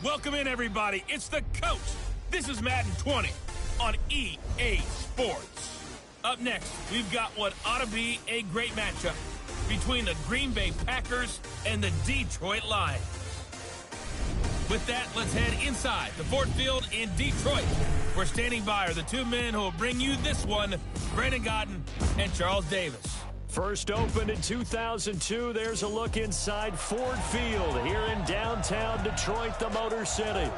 Welcome in, everybody. It's the coach. This is Madden 20 on EA Sports. Up next, we've got what ought to be a great matchup between the Green Bay Packers and the Detroit Lions. With that, let's head inside the Ford Field in Detroit. We're standing by are the two men who will bring you this one, Brandon Godden and Charles Davis. First opened in 2002, there's a look inside Ford Field here in downtown Detroit, the Motor City.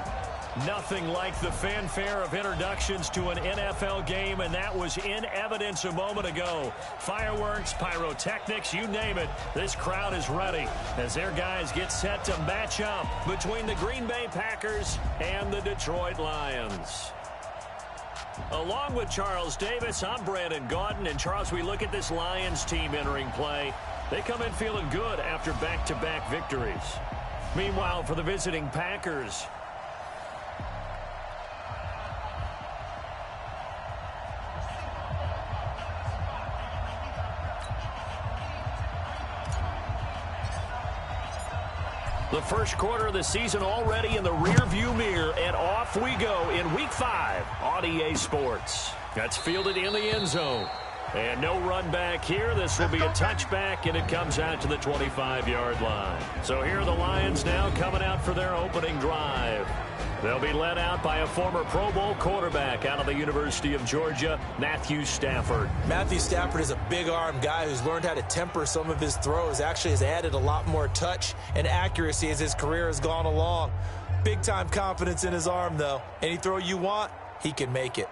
Nothing like the fanfare of introductions to an NFL game, and that was in evidence a moment ago. Fireworks, pyrotechnics, you name it. This crowd is ready as their guys get set to match up between the Green Bay Packers and the Detroit Lions. Along with Charles Davis, I'm Brandon Godden. And Charles, we look at this Lions team entering play. They come in feeling good after back-to-back victories. Meanwhile, for the visiting Packers, the first quarter of the season already in the rearview mirror, and off we go in Week 5 on EA Sports. That's fielded in the end zone. And no run back here. This will be a touchback, and it comes out to the 25-yard line. So here are the Lions now coming out for their opening drive. They'll be led out by a former Pro Bowl quarterback out of the University of Georgia, Matthew Stafford. Matthew Stafford is a big-arm guy who's learned how to temper some of his throws. Actually has added a lot more touch and accuracy as his career has gone along. Big-time confidence in his arm, though. Any throw you want, he can make it.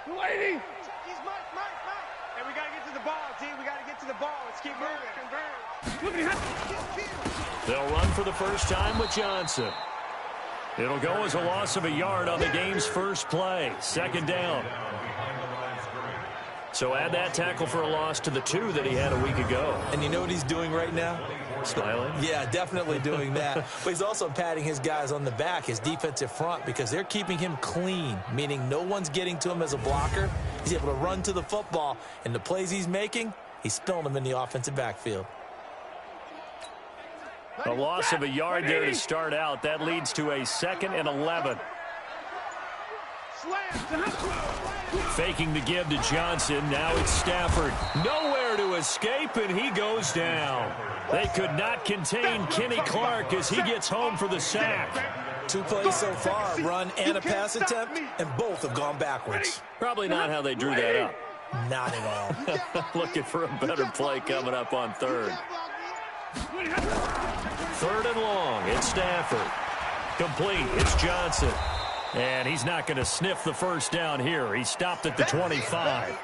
Lady! He's Mike. And we got to get to the ball, team. We got to get to the ball. Let's keep moving. They'll run for the first time with Johnson. It'll go as a loss of a yard on the game's first play. Second down. So add that tackle for a loss to the 2 that he had a week ago. And you know what he's doing right now? Smiling? Yeah, definitely doing that. But he's also patting his guys on the back, his defensive front, because they're keeping him clean, meaning no one's getting to him as a blocker. He's able to run to the football, and the plays he's making, he's spilling them in the offensive backfield. A loss of a yard there to start out. That leads to a 2nd and 11. Faking the give to Johnson. Now it's Stafford. Nowhere to escape, and he goes down. They could not contain Kenny Clark as he gets home for the sack. 2 plays so far, a run and a pass attempt, and both have gone backwards. Probably not how they drew that up. Not at all. Looking for a better play coming up on 3rd. 3rd and long. It's Stafford. Complete. It's Johnson. And he's not going to sniff the first down here. He stopped at the 25.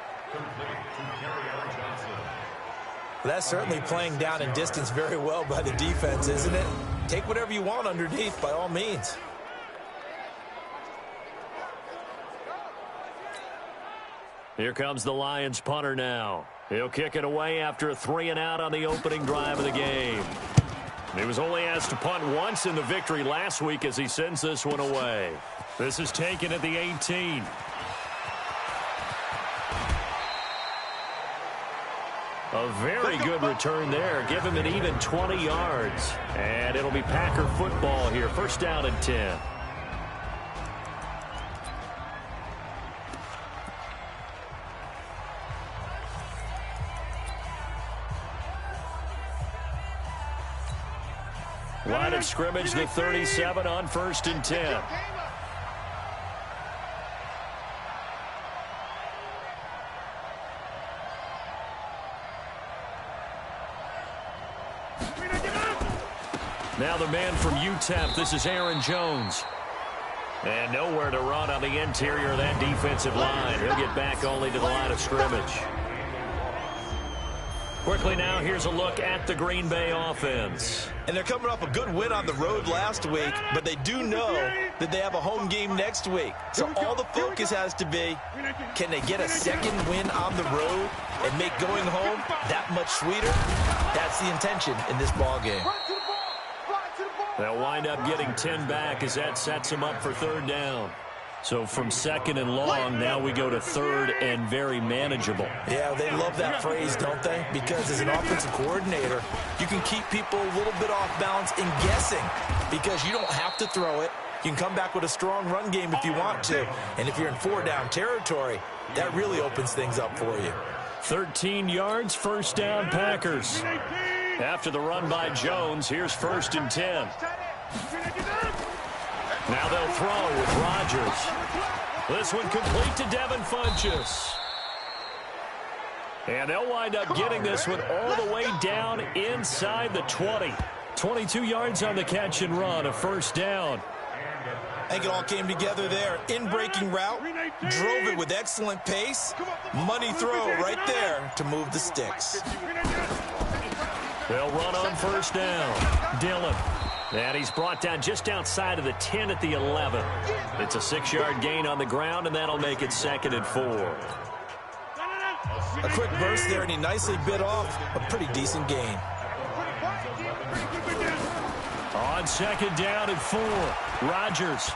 That's certainly playing down in distance very well by the defense, isn't it? Take whatever you want underneath, by all means. Here comes the Lions punter now. He'll kick it away after a 3-and-out on the opening drive of the game. He was only asked to punt once in the victory last week as he sends this one away. This is taken at the 18. A very good return there. Give him an even 20 yards. And it'll be Packer football here. First down and 10. Line of scrimmage, the 37 on 1st and 10. Now the man from UTEP, this is Aaron Jones. And nowhere to run on the interior of that defensive line. He'll get back only to the line of scrimmage. Quickly now, here's a look at the Green Bay offense. And they're coming off a good win on the road last week, but they do know that they have a home game next week. So all the focus has to be, can they get a second win on the road and make going home that much sweeter? That's the intention in this ball game. They'll wind up getting 10 back as that sets them up for third down. So from second and long, now we go to third and very manageable. Yeah, they love that phrase, don't they? Because as an offensive coordinator, you can keep people a little bit off balance and guessing because you don't have to throw it. You can come back with a strong run game if you want to. And if you're in 4-down territory, that really opens things up for you. 13 yards, first down, Packers. After the run by Jones, here's 1st and 10. Now they'll throw with Rodgers. This one complete to Devin Funchess. And they'll wind up getting this one all the way down inside the 20. 22 yards on the catch and run, a first down. I think it all came together there. In-breaking route, drove it with excellent pace. Money throw right there to move the sticks. They'll run on first down. Dillon. And he's brought down just outside of the 10 at the 11. It's a 6-yard gain on the ground, and that'll make it 2nd and 4. A quick burst there, and he nicely bit off a pretty decent gain. On 2nd down and 4, Rodgers.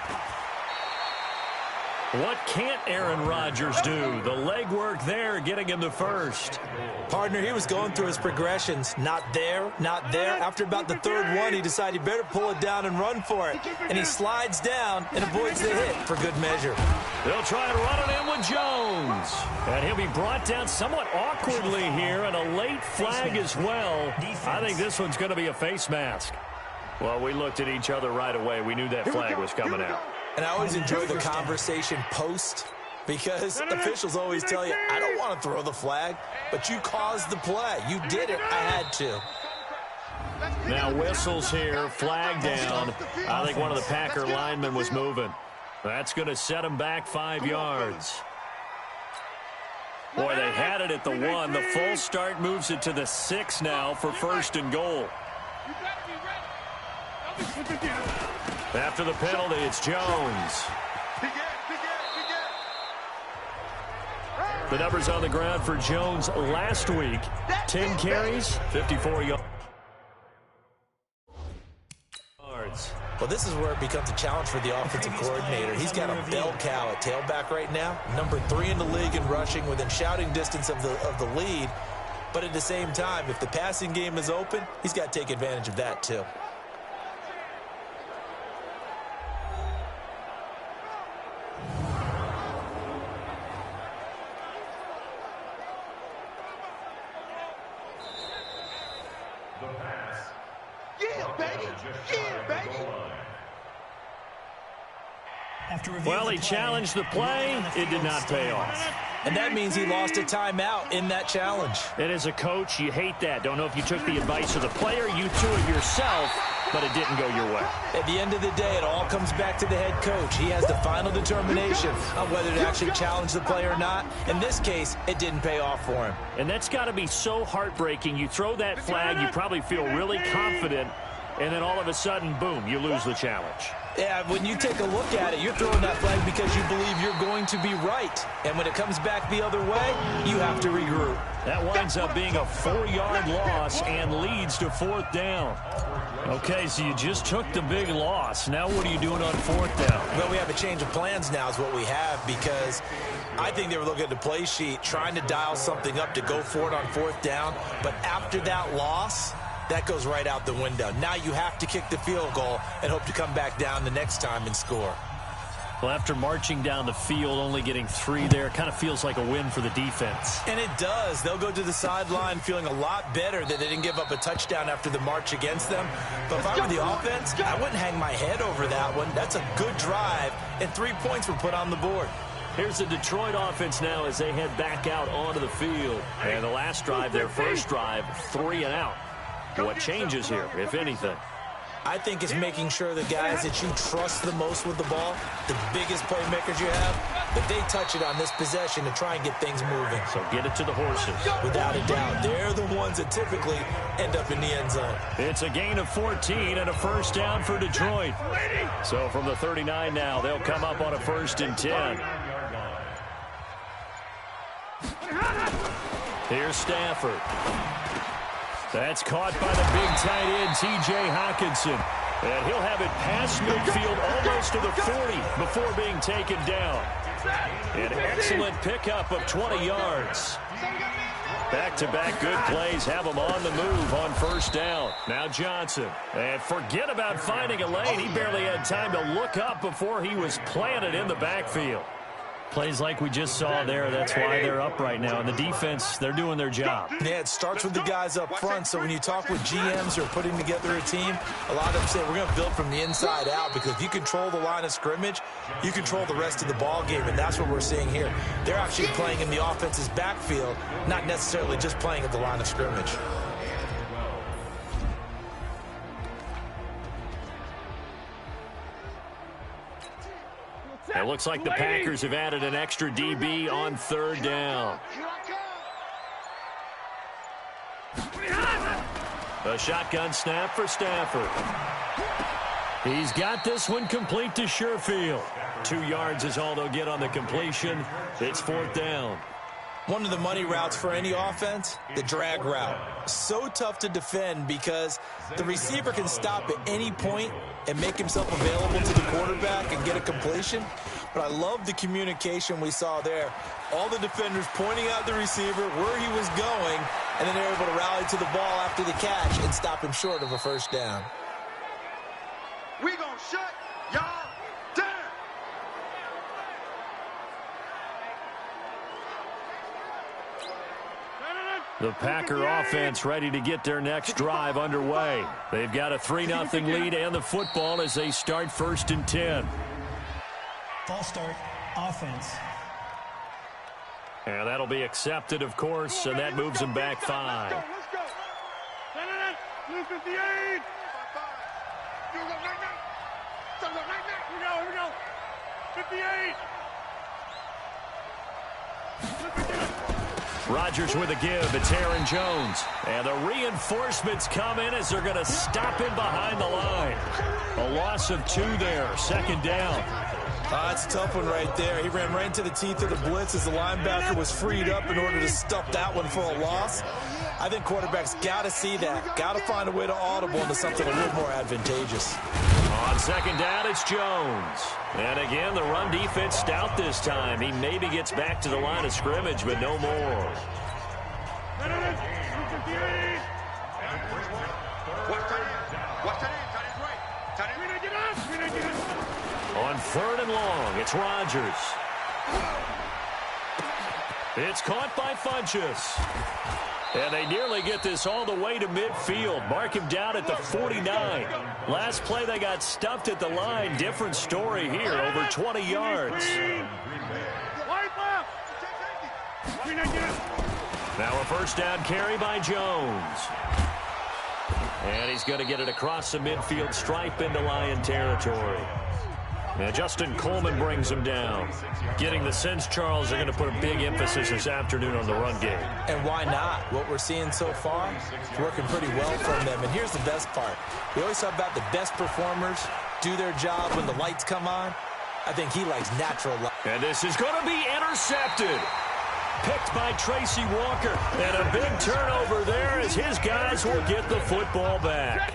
What can't Aaron Rodgers do? The legwork there getting him the first. Partner, he was going through his progressions. Not there, not there. After about the 3rd one, he decided he better pull it down and run for it. And he slides down and avoids the hit for good measure. They'll try and run it in with Jones. And he'll be brought down somewhat awkwardly here, and a late flag as well. I think this one's going to be a face mask. Well, we looked at each other right away. We knew that flag was coming out. And I always enjoy the conversation post because officials always tell you, I don't want to throw the flag, but you caused the play. You did it. I had to. Now whistles here, flag down. I think one of the Packer linemen was moving. That's going to set him back 5 yards. Boy, they had it at the 1. The full start moves it to the 6 now for 1st and goal. After the penalty, it's Jones. The numbers on the ground for Jones last week. 10 carries, 54 yards. Well, this is where it becomes a challenge for the offensive coordinator. He's got a bell cow at tailback right now. Number 3 in the league in rushing within shouting distance of the lead. But at the same time, if the passing game is open, he's got to take advantage of that too. Well, he challenged the play. It did not pay off. And that means he lost a timeout in that challenge. And as a coach, you hate that. Don't know if you took the advice of the player, you threw it yourself, but it didn't go your way. At the end of the day, it all comes back to the head coach. He has the final determination on whether to actually challenge the play or not. In this case, it didn't pay off for him. And that's got to be so heartbreaking. You throw that flag, you probably feel really confident, and then all of a sudden, boom, you lose the challenge. Yeah, when you take a look at it, you're throwing that flag because you believe you're going to be right. And when it comes back the other way, you have to regroup. That winds up being a 4-yard loss and leads to 4th down. Okay, so you just took the big loss. Now what are you doing on 4th down? Well, we have a change of plans now is what we have because I think they were looking at the play sheet, trying to dial something up to go for it on 4th down. But after that loss, that goes right out the window. Now you have to kick the field goal and hope to come back down the next time and score. Well, after marching down the field, only getting 3 there, kind of feels like a win for the defense. And it does. They'll go to the sideline feeling a lot better that they didn't give up a touchdown after the march against them. But if I were the offense, I wouldn't hang my head over that one. That's a good drive, and 3 points were put on the board. Here's the Detroit offense now as they head back out onto the field. And the last drive, their first drive, 3 and out. What changes here, if anything? I think it's making sure the guys that you trust the most with the ball, the biggest playmakers you have, that they touch it on this possession to try and get things moving. So get it to the horses. Without a doubt. They're the ones that typically end up in the end zone. It's a gain of 14 and a first down for Detroit. So from the 39 now, they'll come up on a 1st and 10. Here's Stafford. That's caught by the big tight end, T.J. Hockenson. And he'll have it past midfield almost to the 40 before being taken down. An excellent pickup of 20 yards. Back-to-back good plays have him on the move on 1st down. Now Johnson. And forget about finding a lane. He barely had time to look up before he was planted in the backfield. Plays like we just saw there, that's why they're up right now. And the defense, they're doing their job. Yeah, it starts with the guys up front. So when you talk with GMs who are putting together a team, a lot of them say we're going to build from the inside out, because if you control the line of scrimmage, you control the rest of the ball game, and that's what we're seeing here. They're actually playing in the offense's backfield, not necessarily just playing at the line of scrimmage. It looks like the Packers have added an extra DB on 3rd down. A shotgun snap for Stafford. He's got this one complete to Sherfield. 2 yards is all they'll get on the completion. It's 4th down. One of the money routes for any offense, the drag route. So tough to defend because the receiver can stop at any point and make himself available to the quarterback and get a completion. But I love the communication we saw there. All the defenders pointing out the receiver, where he was going, and then they're able to rally to the ball after the catch and stop him short of a 1st down. We gonna shut y'all down. The Packer offense ready to get their next drive underway. They've got a 3-0 lead and the football as they start 1st and 10. False start, offense. And that'll be accepted, of course, and that moves them back 5. Let's go. Lose 58. Here we go. 58. Rodgers with a give. It's Aaron Jones. And the reinforcements come in as they're going to stop him behind the line. A loss of 2 there. 2nd down. That's a tough one right there. He ran right into the teeth of the blitz as the linebacker was freed up in order to stuff that one for a loss. I think quarterbacks got to see that. Got to find a way to audible into something a little more advantageous. On 2nd down, it's Jones. And again, the run defense stout this time. He maybe gets back to the line of scrimmage, but no more. On 3rd and long, it's Rodgers. It's caught by Funchess. And they nearly get this all the way to midfield. Mark him down at the 49. Last play, they got stuffed at the line. Different story here, over 20 yards. Now a 1st down carry by Jones. And he's going to get it across the midfield stripe into Lion territory. Now Justin Coleman brings him down. Getting the sense, Charles, they're going to put a big emphasis this afternoon on the run game. And why not? What we're seeing so far is working pretty well from them. And here's the best part. We always talk about the best performers do their job when the lights come on. I think he likes natural light. And this is going to be intercepted. Picked by Tracy Walker. And a big turnover there as his guys will get the football back.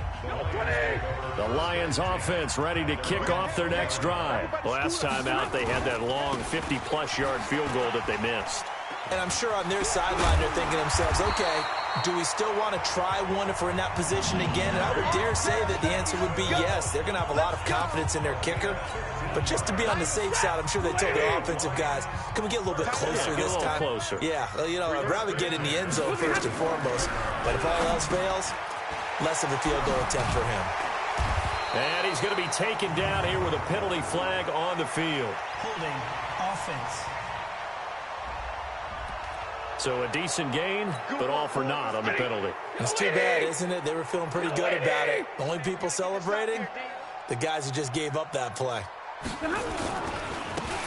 The Lions offense ready to kick off their next drive. Last time out, they had that long 50-plus yard field goal that they missed. And I'm sure on their sideline they're thinking to themselves, okay, do we still want to try one if we're in that position again? And I would dare say that the answer would be yes. They're going to have a lot of confidence in their kicker. But just to be on the safe side, I'm sure they told their offensive guys, can we get a little bit closer this time? Closer. Yeah, well, you know, I'd rather get in the end zone first and foremost. But if all else fails, less of a field goal attempt for him. And he's going to be taken down here with a penalty flag on the field. Holding offense. So a decent gain, but all for naught on the penalty. It's too bad, isn't it? They were feeling pretty good about it. The only people celebrating, the guys who just gave up that play.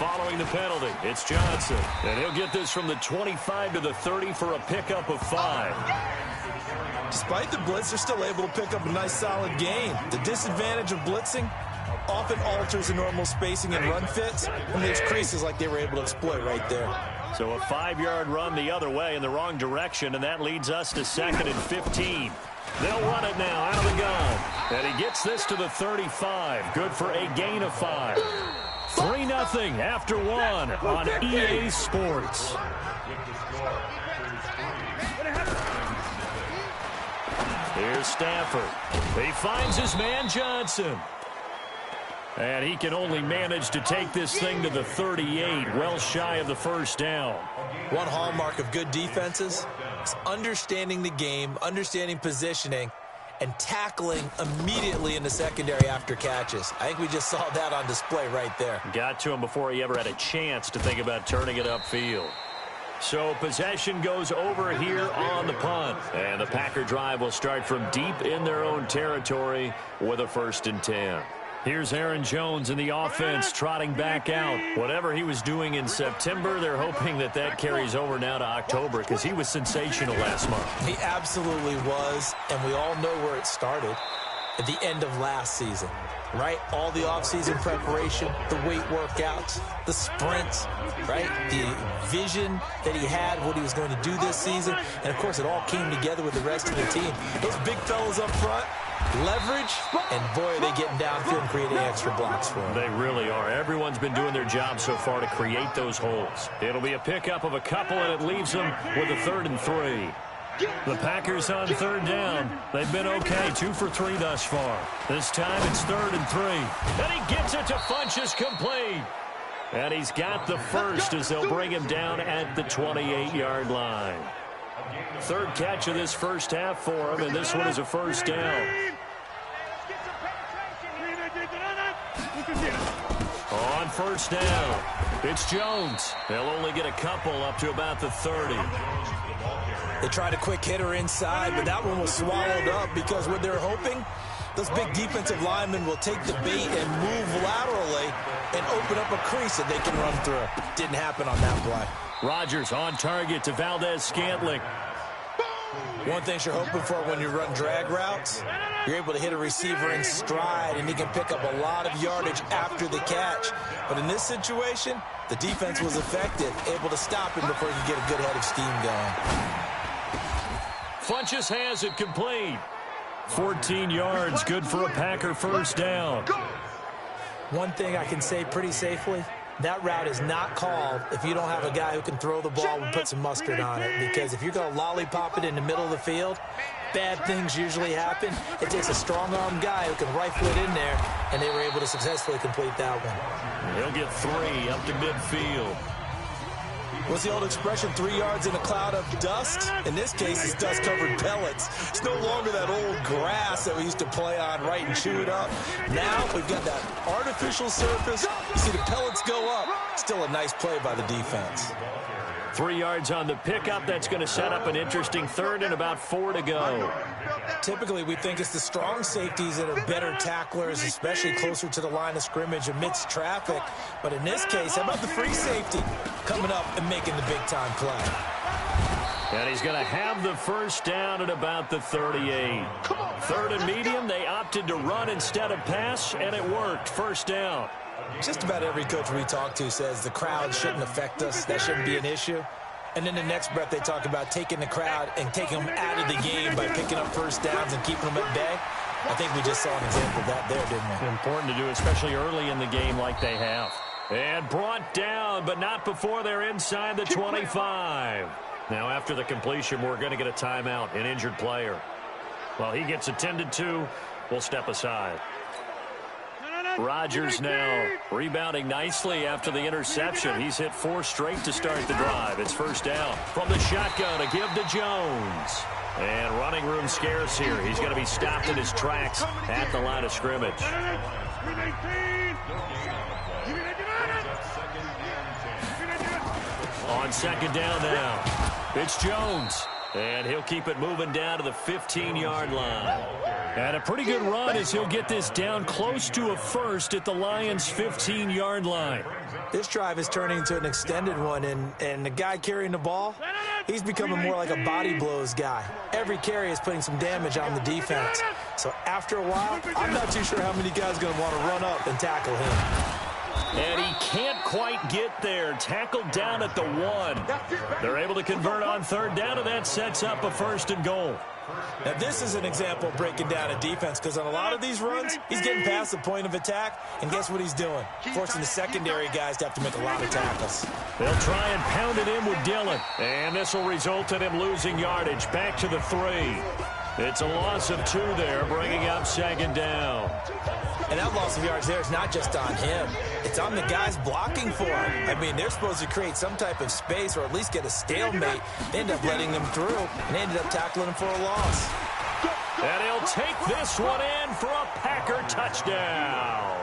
following the penalty. It's Johnson. And he'll get this from the 25 to the 30 for a pickup of 5. Despite the blitz, they're still able to pick up a nice, solid gain. The disadvantage of blitzing often alters the normal spacing and run fits, and leaves creases like they were able to exploit right there. So a 5-yard run the other way in the wrong direction, and that leads us to 2nd and 15. They'll run it now out of the gun. And he gets this to the 35. Good for a gain of 5. 3-0 after 1 on EA Sports. Here's Stafford. He finds his man Johnson. And he can only manage to take this thing to the 38, well shy of the first down. One hallmark of good defenses is understanding the game, understanding positioning, and tackling immediately in the secondary after catches. I think we just saw that on display right there. Got to him before he ever had a chance to think about turning it upfield. So possession goes over here on the punt. And the Packer drive will start from deep in their own territory with a 1st and 10. Here's Aaron Jones in the offense trotting back out. Whatever he was doing in September, they're hoping that that carries over now to October because he was sensational last month. He absolutely was, and we all know where it started at the end of last season, right? All the offseason preparation, the weight workouts, the sprints, right? The vision that he had, what he was going to do this season, and of course it all came together with the rest of the team. Those big fellas up front, leverage, and boy, are they getting downfield and creating extra blocks for him. They really are. Everyone's been doing their job so far to create those holes. It'll be a pickup of a couple, and it leaves them with a 3rd and 3. The Packers on 3rd down. They've been okay, 2 for 3 thus far. This time it's 3rd and 3. And he gets it to Funchess complete. And he's got the first as they'll bring him down at the 28-yard line. 3rd catch of this first half for him, and this one is a 1st down. On 1st down, it's Jones. They'll only get a couple up to about the 30. They tried a quick hitter inside, but that one was swallowed up because what they're hoping, those big defensive linemen will take the bait and move laterally and open up a crease that they can run through. Didn't happen on that play. Rodgers on target to Valdez-Scantling. One thing you're hoping for when you run drag routes, you're able to hit a receiver in stride, and he can pick up a lot of yardage after the catch. But in this situation, the defense was effective, able to stop him before he could get a good head of steam going. Funchess has it complete. 14 yards, good for a Packer 1st down. One thing I can say pretty safely, that route is not called if you don't have a guy who can throw the ball and put some mustard on it. Because if you're going to lollipop it in the middle of the field, bad things usually happen. It takes a strong-arm guy who can rifle it in there, and they were able to successfully complete that one. He'll get 3 up to midfield. What's the old expression, 3 yards in a cloud of dust? In this case, it's dust-covered pellets. It's no longer that old grass that we used to play on, right, and chew it up. Now we've got that artificial surface. You see the pellets go up. Still a nice play by the defense. 3 yards on the pickup. That's going to set up an interesting 3rd and about 4 to go. Typically, we think it's the strong safeties that are better tacklers, especially closer to the line of scrimmage amidst traffic. But in this case, how about the free safety coming up and making the big-time play? And he's going to have the 1st down at about the 38. 3rd and medium, they opted to run instead of pass, and it worked. 1st down. Just about every coach we talk to says the crowd shouldn't affect us. That shouldn't be an issue. And then the next breath they talk about taking the crowd and taking them out of the game by picking up 1st downs and keeping them at bay. I think we just saw an example of that there, didn't we? Important to do, especially early in the game like they have. And brought down, but not before they're inside the 25. Now after the completion, we're going to get a timeout, an injured player. While he gets attended to, we'll step aside. Rodgers now rebounding nicely after the interception. He's hit 4 straight to start the drive. It's 1st down from the shotgun to give to Jones. And running room scarce here. He's going to be stopped in his tracks at the line of scrimmage. On 2nd down now, it's Jones. And he'll keep it moving down to the 15-yard line. And a pretty good run as he'll get this down close to a first at the Lions' 15-yard line. This drive is turning into an extended one, and the guy carrying the ball, he's becoming more like a body blows guy. Every carry is putting some damage on the defense. So after a while, I'm not too sure how many guys are going to want to run up and tackle him. And he can't quite get there. Tackled down at the 1. They're able to convert on third down, and that sets up a first and goal. Now, this is an example of breaking down a defense, because on a lot of these runs, he's getting past the point of attack, and guess what he's doing? Forcing the secondary guys to have to make a lot of tackles. They'll try and pound it in with Dillon, and this will result in him losing yardage. Back to the 3. It's a loss of 2 there, bringing up second down. And that loss of yards there is not just on him. It's on the guys blocking for him. I mean, they're supposed to create some type of space or at least get a stalemate. They end up letting him through, and they ended up tackling him for a loss. And he'll take this one in for a Packer touchdown.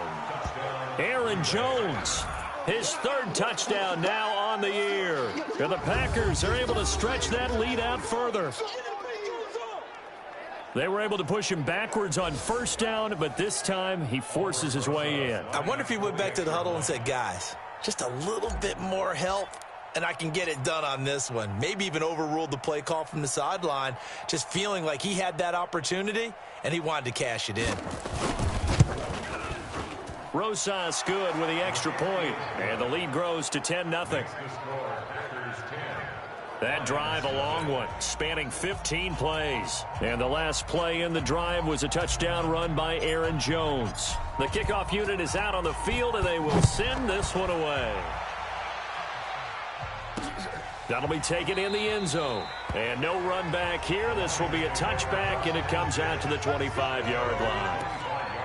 Aaron Jones, his 3rd touchdown now on the year. And the Packers are able to stretch that lead out further. They were able to push him backwards on first down, but this time he forces his way in. I wonder if he went back to the huddle and said, guys, just a little bit more help, and I can get it done on this one. Maybe even overruled the play call from the sideline, just feeling like he had that opportunity, and he wanted to cash it in. Rosas good with the extra point, and the lead grows to 10-0. That drive a long one, spanning 15 plays. And the last play in the drive was a touchdown run by Aaron Jones. The kickoff unit is out on the field, and they will send this one away. That'll be taken in the end zone. And no run back here. This will be a touchback, and it comes out to the 25-yard line.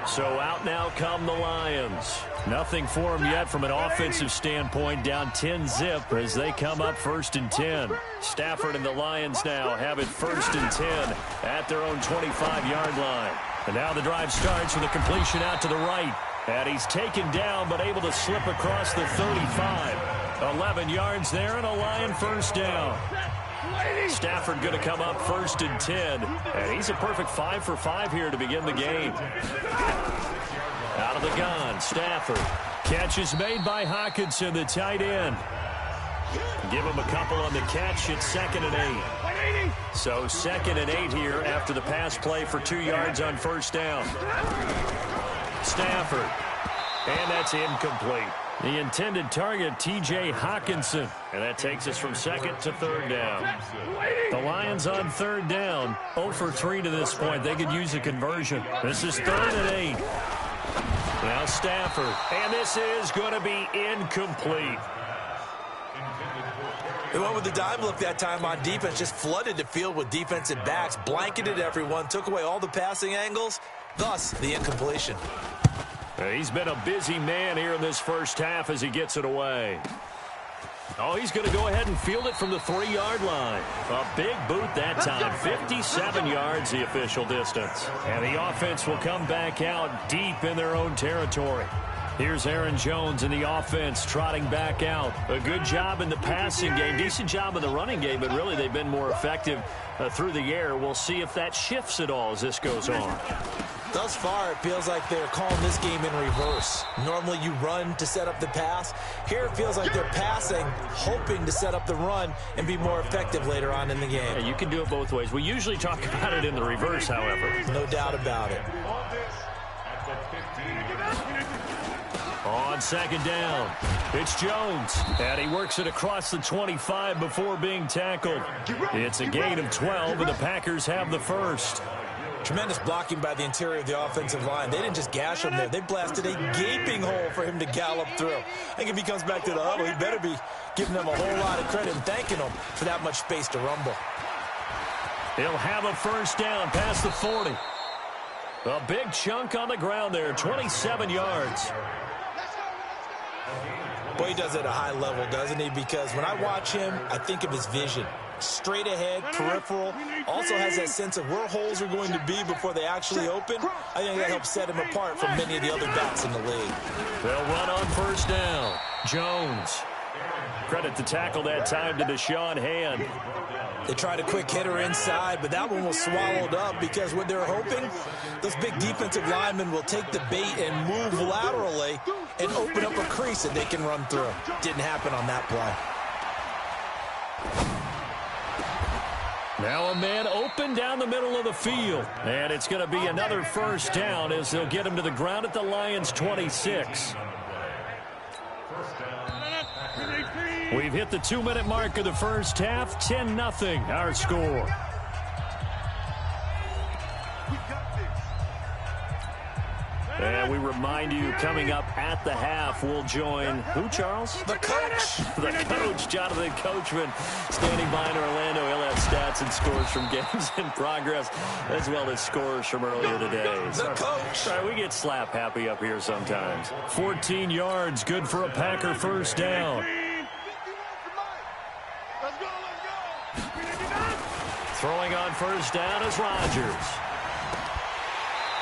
So out now come the Lions. Nothing for them yet from an offensive standpoint, down 10-zip as they come up 1st and 10. Stafford and the Lions now have it 1st and 10 at their own 25-yard line. And now the drive starts with a completion out to the right. And he's taken down but able to slip across the 35. 11 yards there and a Lion first down. Stafford going to come up 1st and 10. And he's a perfect 5 for 5 here to begin the game. Out of the gun, Stafford. Catch is made by Hawkinson, the tight end. Give him a couple on the catch. It's 2nd and 8. So 2nd and 8 here after the pass play for 2 yards on first down. Stafford. And that's incomplete. The intended target, T.J. Hawkinson. And that takes us from 2nd to 3rd down. The Lions on 3rd down. 0 for 3 to this point. They could use a conversion. This is 3rd and 8. Now Stafford. And this is going to be incomplete. They went with the dime look that time on defense. Just flooded the field with defensive backs. Blanketed everyone. Took away all the passing angles. Thus, the incompletion. He's been a busy man here in this first half as he gets it away. Oh, he's going to go ahead and field it from the 3-yard line. A big boot that time. 57 yards the official distance. And the offense will come back out deep in their own territory. Here's Aaron Jones in the offense trotting back out. A good job in the passing game. Decent job in the running game, but really they've been more effective through the air. We'll see if that shifts at all as this goes on. Thus far, it feels like they're calling this game in reverse. Normally you run to set up the pass. Here it feels like they're passing, hoping to set up the run and be more effective later on in the game. Yeah, you can do it both ways. We usually talk about it in the reverse, however. No doubt about it. On 2nd down, it's Jones. And he works it across the 25 before being tackled. It's a gain of 12, and the Packers have the first. Tremendous blocking by the interior of the offensive line. They didn't just gash him there. They blasted a gaping hole for him to gallop through. I think if he comes back to the huddle, he better be giving them a whole lot of credit and thanking them for that much space to rumble. He'll have a first down past the 40. A big chunk on the ground there, 27 yards. Boy, he does it at a high level, doesn't he? Because when I watch him, I think of his vision. Straight ahead, peripheral, also has that sense of where holes are going to be before they actually open. I think that helps set him apart from many of the other backs in the league. They'll run on first down. Jones. Credit the tackle that time to Deshaun Hand. They tried a quick hitter inside, but that one was swallowed up because what they're hoping, those big defensive linemen will take the bait and move laterally and open up a crease that they can run through. Didn't happen on that play. Now a man open down the middle of the field. And it's going to be another first down as they'll get him to the ground at the Lions' 26. We've hit the 2-minute mark of the first half. 10-0 our score. And we remind you, coming up at the half, we'll join who, Charles? The coach. The coach, Jonathan Coachman, standing by in Orlando. He'll have stats and scores from games in progress, as well as scores from earlier today. The coach. Sorry, we get slap happy up here sometimes. 14 yards, good for a Packer first down. Throwing on first down is Rodgers.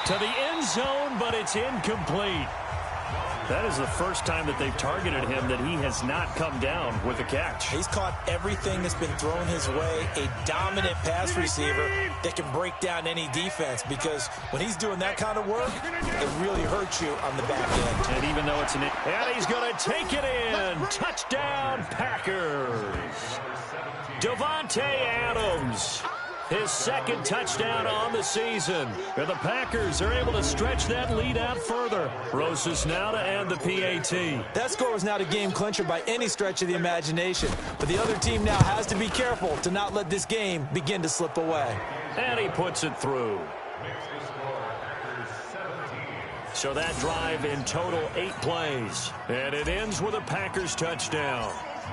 To the end zone, but it's incomplete. That is the first time that they've targeted him that he has not come down with a catch. He's caught everything that's been thrown his way. A dominant pass receiver that can break down any defense, because when he's doing that kind of work, it really hurts you on the back end. And even though it's and he's going to take it in. Touchdown, Packers. Davante Adams. His second touchdown on the season. And the Packers are able to stretch that lead out further. Rosas now to end the PAT. That score was not a game clincher by any stretch of the imagination. But the other team now has to be careful to not let this game begin to slip away. And he puts it through. So that drive in total 8 plays. And it ends with a Packers touchdown.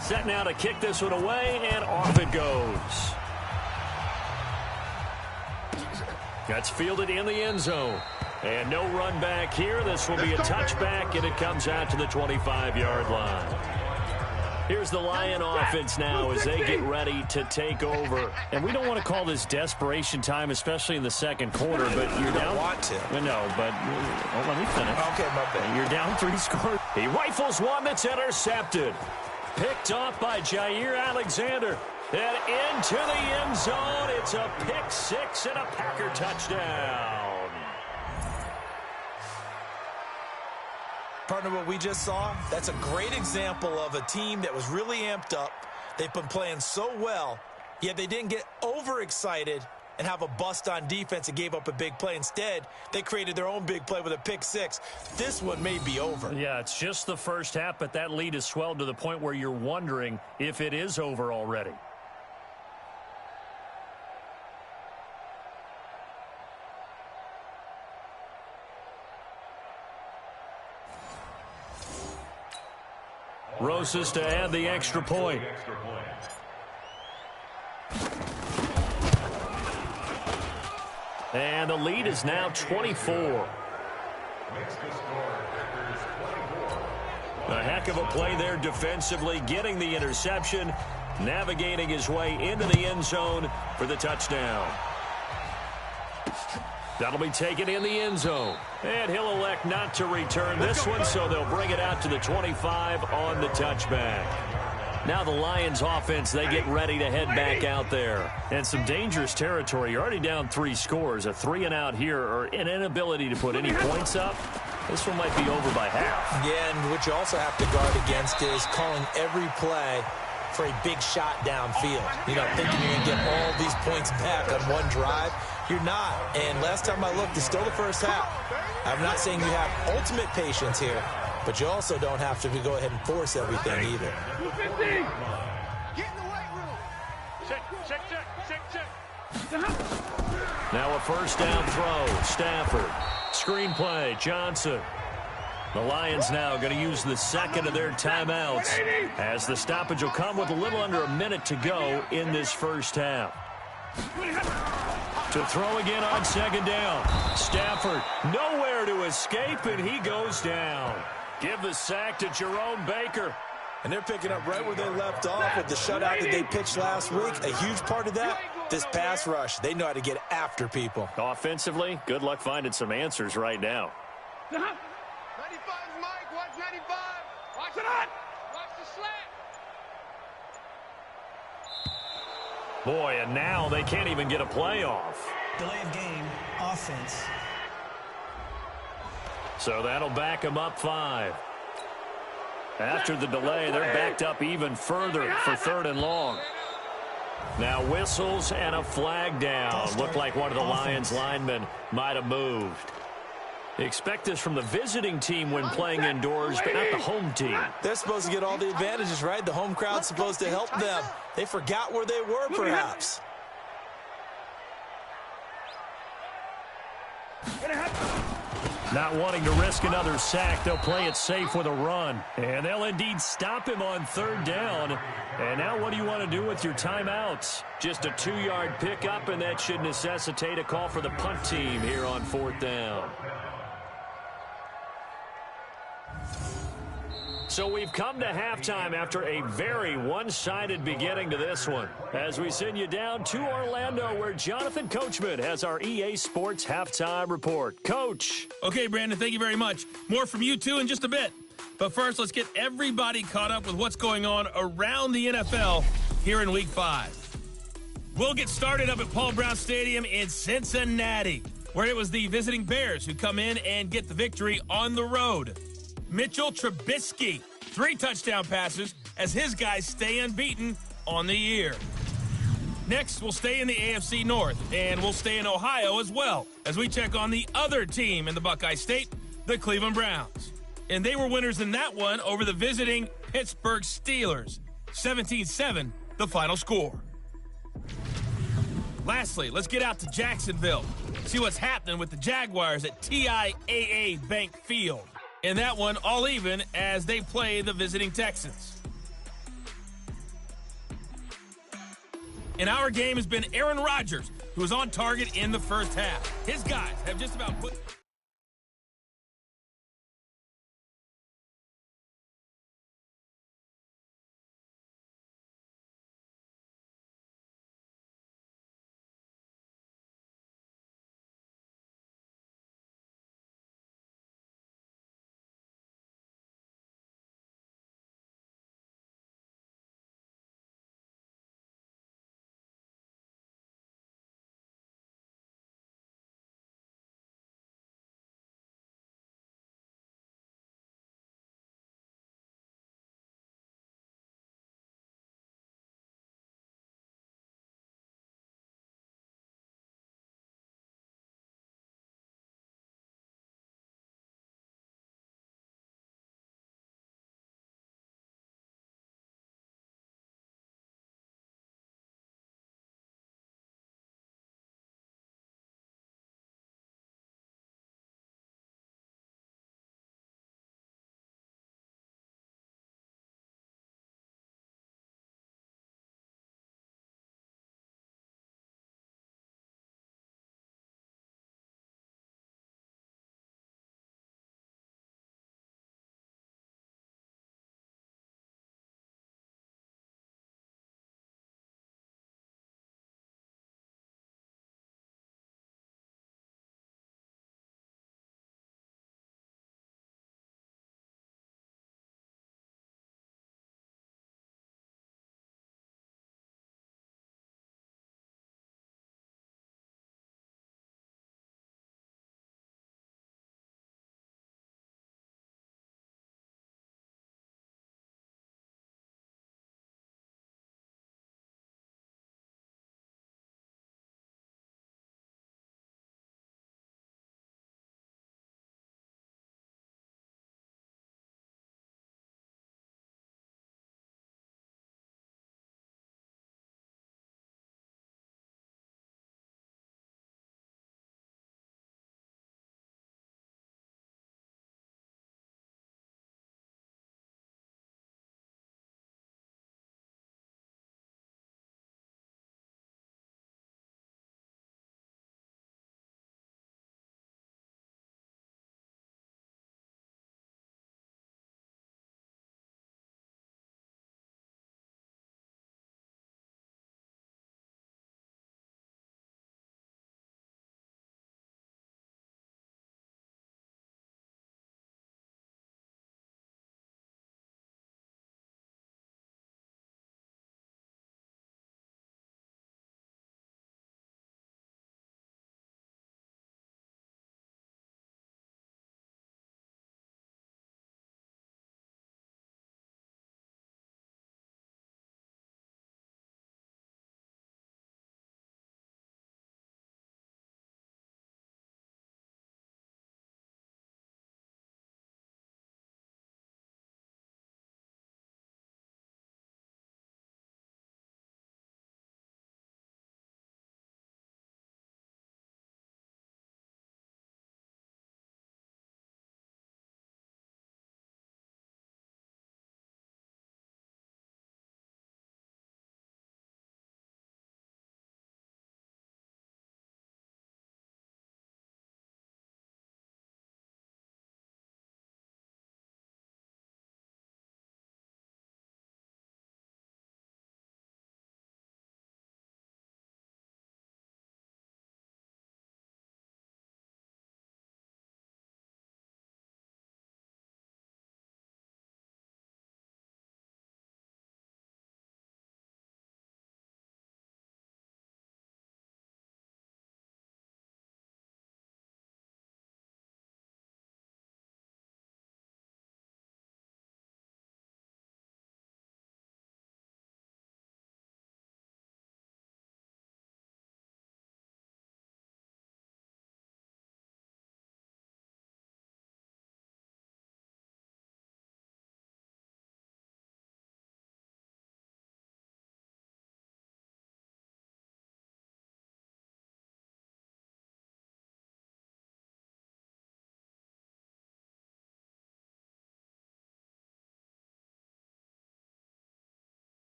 Set now to kick this one away, and off it goes. That's fielded in the end zone. And no run back here. This will be a touchback, and it comes out to the 25-yard line. Here's the Lion offense now as they get ready to take over. And we don't want to call this desperation time, especially in the second quarter, but you're down. Want to. No, but let me finish. Okay, my bad. You're down 3 scores. He rifles one that's intercepted. Picked off by Jair Alexander. And into the end zone. It's a pick six and a Packer touchdown. Partner, what we just saw, that's a great example of a team that was really amped up. They've been playing so well, yet they didn't get overexcited and have a bust on defense and gave up a big play. Instead, they created their own big play with a pick six. This one may be over. Yeah, it's just the first half, but that lead has swelled to the point where you're wondering if it is over already. Rosas to add the extra point. And the lead is now 24. A heck of a play there defensively, getting the interception, navigating his way into the end zone for the touchdown. That'll be taken in the end zone. And he'll elect not to return this one, so they'll bring it out to the 25 on the touchback. Now the Lions offense, they get ready to head back out there. And some dangerous territory. You're already down 3 scores. A 3-and-out here, or an inability to put any points up. This one might be over by half. Yeah, and what you also have to guard against is calling every play for a big shot downfield. You know, thinking you're going to get all these points back on one drive. You're not. And last time I looked, it's still the first half. I'm not saying you have ultimate patience here, but you also don't have to go ahead and force everything either. Get in the weight room. Check. Now a first down throw. Stafford. Screen play. Johnson. The Lions now going to use the second of their timeouts as the stoppage will come with a little under a minute to go in this first half. To throw again on second down. Stafford nowhere to escape, and he goes down. Give the sack to Jerome Baker. And they're picking up right where they left off with the shutout that they pitched last week. A huge part of that, this pass rush. They know how to get after people. Offensively, good luck finding some answers right now. 95 is Mike. Watch 95. Watch it on. Watch the slant. Boy, and now they can't even get a playoff. Delay of game, offense. So that'll back them up 5. After the delay, they're backed up even further for 3rd and long. Now whistles and a flag down. Looked like one of the Lions linemen might have moved. Expect this from the visiting team when playing indoors, but not the home team. They're supposed to get all the advantages, right? The home crowd's supposed to help them. They forgot where they were, perhaps. Not wanting to risk another sack, they'll play it safe with a run. And they'll indeed stop him on 3rd down. And now what do you want to do with your timeouts? Just a 2-yard pickup, and that should necessitate a call for the punt team here on 4th down. So we've come to halftime after a very one-sided beginning to this one. As we send you down to Orlando, where Jonathan Coachman has our EA Sports Halftime Report. Coach. Okay, Brandon, thank you very much. More from you two in just a bit. But first, let's get everybody caught up with what's going on around the NFL here in Week 5. We'll get started up at Paul Brown Stadium in Cincinnati, where it was the visiting Bears who come in and get the victory on the road. Mitchell Trubisky, 3 touchdown passes as his guys stay unbeaten on the year. Next, we'll stay in the AFC North, and we'll stay in Ohio as well as we check on the other team in the Buckeye State, the Cleveland Browns. And they were winners in that one over the visiting Pittsburgh Steelers. 17-7, the final score. Lastly, let's get out to Jacksonville, see what's happening with the Jaguars at TIAA Bank Field. In that one, all even as they play the visiting Texans. In our game has been Aaron Rodgers, who was on target in the first half. His guys have just about put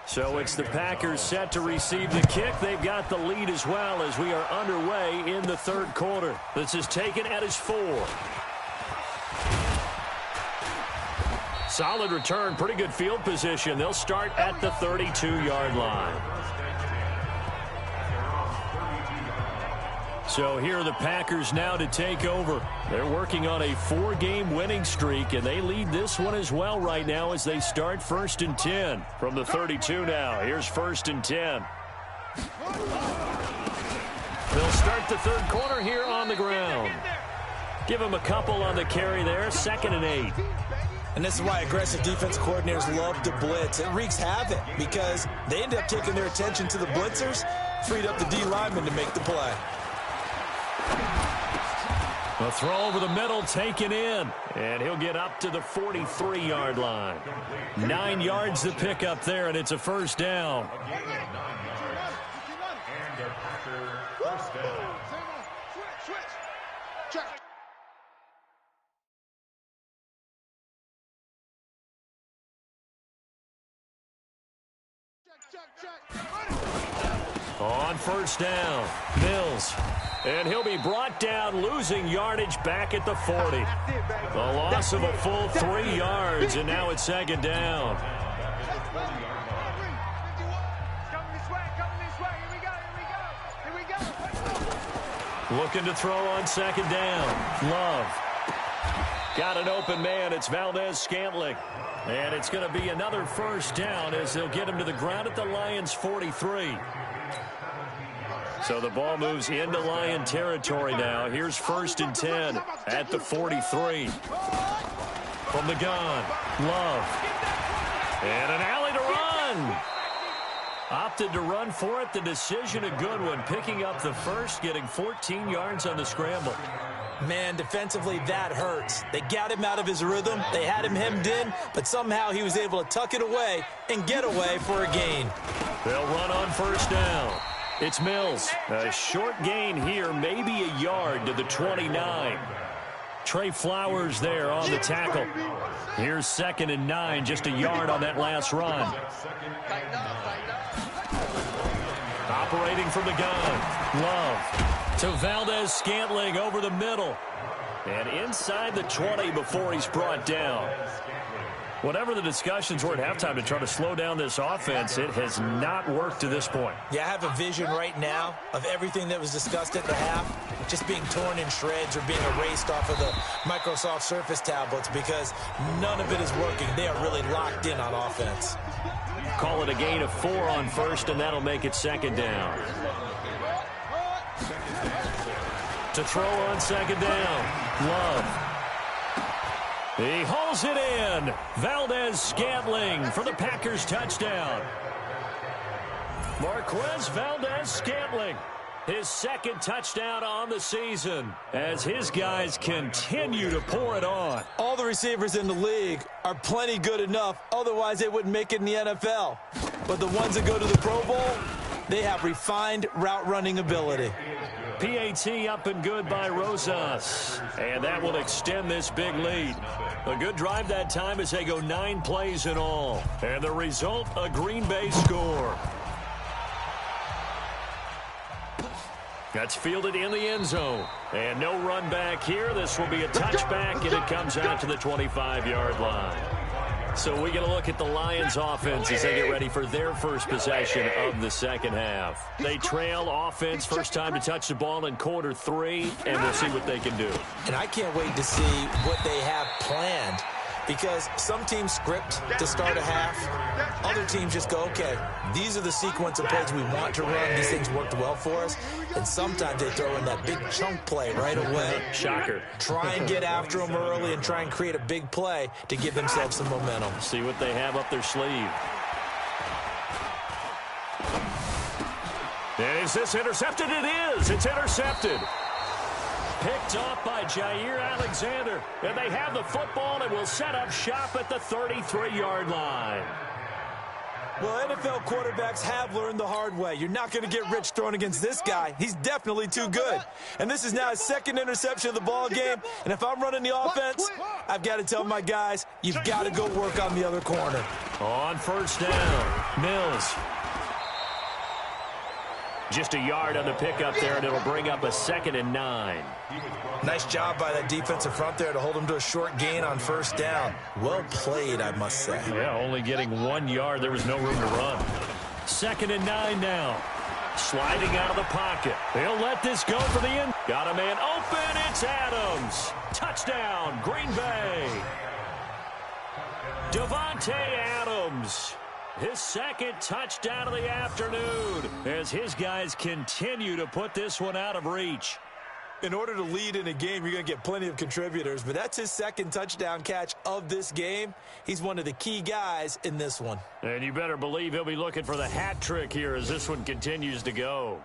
So it's the Packers set to receive the kick. They've got the lead as well as we are underway in the third quarter. This is taken at his 4. Solid return, pretty good field position. They'll start at the 32-yard line. So here are the Packers now to take over. They're working on a 4-game winning streak, and they lead this one as well right now as they start 1st and 10 from the 32 now. Here's 1st and 10. They'll start the third quarter here on the ground. Give them a couple on the carry there, 2nd and 8. And this is why aggressive defense coordinators love to blitz. It wreaks havoc because they end up taking their attention to the blitzers, freed up the D lineman to make the play. A throw over the middle taken in, and he'll get up to the 43-yard line. 9 yards to pick up there, and it's a 1st down. On 1st down, Mills. And he'll be brought down, losing yardage back at the 40. A loss of a full 3 yards, and now it's 2nd down. Looking to throw on 2nd down. Love. Got an open man. It's Valdez-Scantling. And it's going to be another 1st down as they'll get him to the ground at the Lions' 43. So the ball moves into Lion territory now. Here's 1st and 10 at the 43. From the gun, Love. And an alley to run. Opted to run for it. The decision a good one. Picking up the 1st, getting 14 yards on the scramble. Man, defensively, that hurts. They got him out of his rhythm. They had him hemmed in, but somehow he was able to tuck it away and get away for a gain. They'll run on 1st down. It's Mills. A short gain here, maybe a yard to the 29. Trey Flowers there on the tackle. Here's 2nd and 9, just a yard on that last run. Operating from the gun, Love to Valdez-Scantling over the middle. And inside the 20 before he's brought down. Whatever the discussions were at halftime to try to slow down this offense, it has not worked to this point. Yeah, I have a vision right now of everything that was discussed at the half just being torn in shreds or being erased off of the Microsoft Surface tablets because none of it is working. They are really locked in on offense. Call it a gain of 4 on 1st, and that'll make it 2nd down. To throw on 2nd down, Love. He hauls it in. Valdez-Scantling for the Packers touchdown. Marquez Valdez-Scantling, his 2nd touchdown on the season as his guys continue to pour it on. All the receivers in the league are plenty good enough. Otherwise, they wouldn't make it in the NFL. But the ones that go to the Pro Bowl, they have refined route running ability. PAT up and good by Rosas. And that will extend this big lead. A good drive that time as they go 9 plays in all. And the result, a Green Bay score. That's fielded in the end zone. And no run back here. This will be a touchback, and it comes out to the 25-yard line. So we get a look at the Lions offense as they get ready for their first possession of the 2nd half. They trail offense, first time to touch the ball in quarter 3, and we'll see what they can do. And I can't wait to see what they have planned because some teams script to start a half. Other teams just go, okay, these are the sequence of plays we want to run. These things worked well for us. And sometimes they throw in that big chunk play right away. Shocker. Try and get after them early and try and create a big play to give themselves some momentum. See what they have up their sleeve. And is this intercepted? It is. It's intercepted. Picked off by Jair Alexander. And they have the football and will set up shop at the 33-yard line. Well, NFL quarterbacks have learned the hard way. You're not going to get rich throwing against this guy. He's definitely too good. And this is now his 2nd interception of the ball game. And if I'm running the offense, I've got to tell my guys, you've got to go work on the other corner. On first down, Mills. Just a yard on the pickup there, and it'll bring up a 2nd and 9. Nice job by that defensive front there to hold him to a short gain on first down. Well played, I must say. Yeah, only getting 1 yard. There was no room to run. 2nd and 9 now. Sliding out of the pocket. They'll let this go for the end. Got a man open. It's Adams. Touchdown, Green Bay. Davante Adams. His 2nd touchdown of the afternoon as his guys continue to put this one out of reach. In order to lead in a game, you're going to get plenty of contributors, but that's his 2nd touchdown catch of this game. He's one of the key guys in this one. And you better believe he'll be looking for the hat trick here as this one continues to go.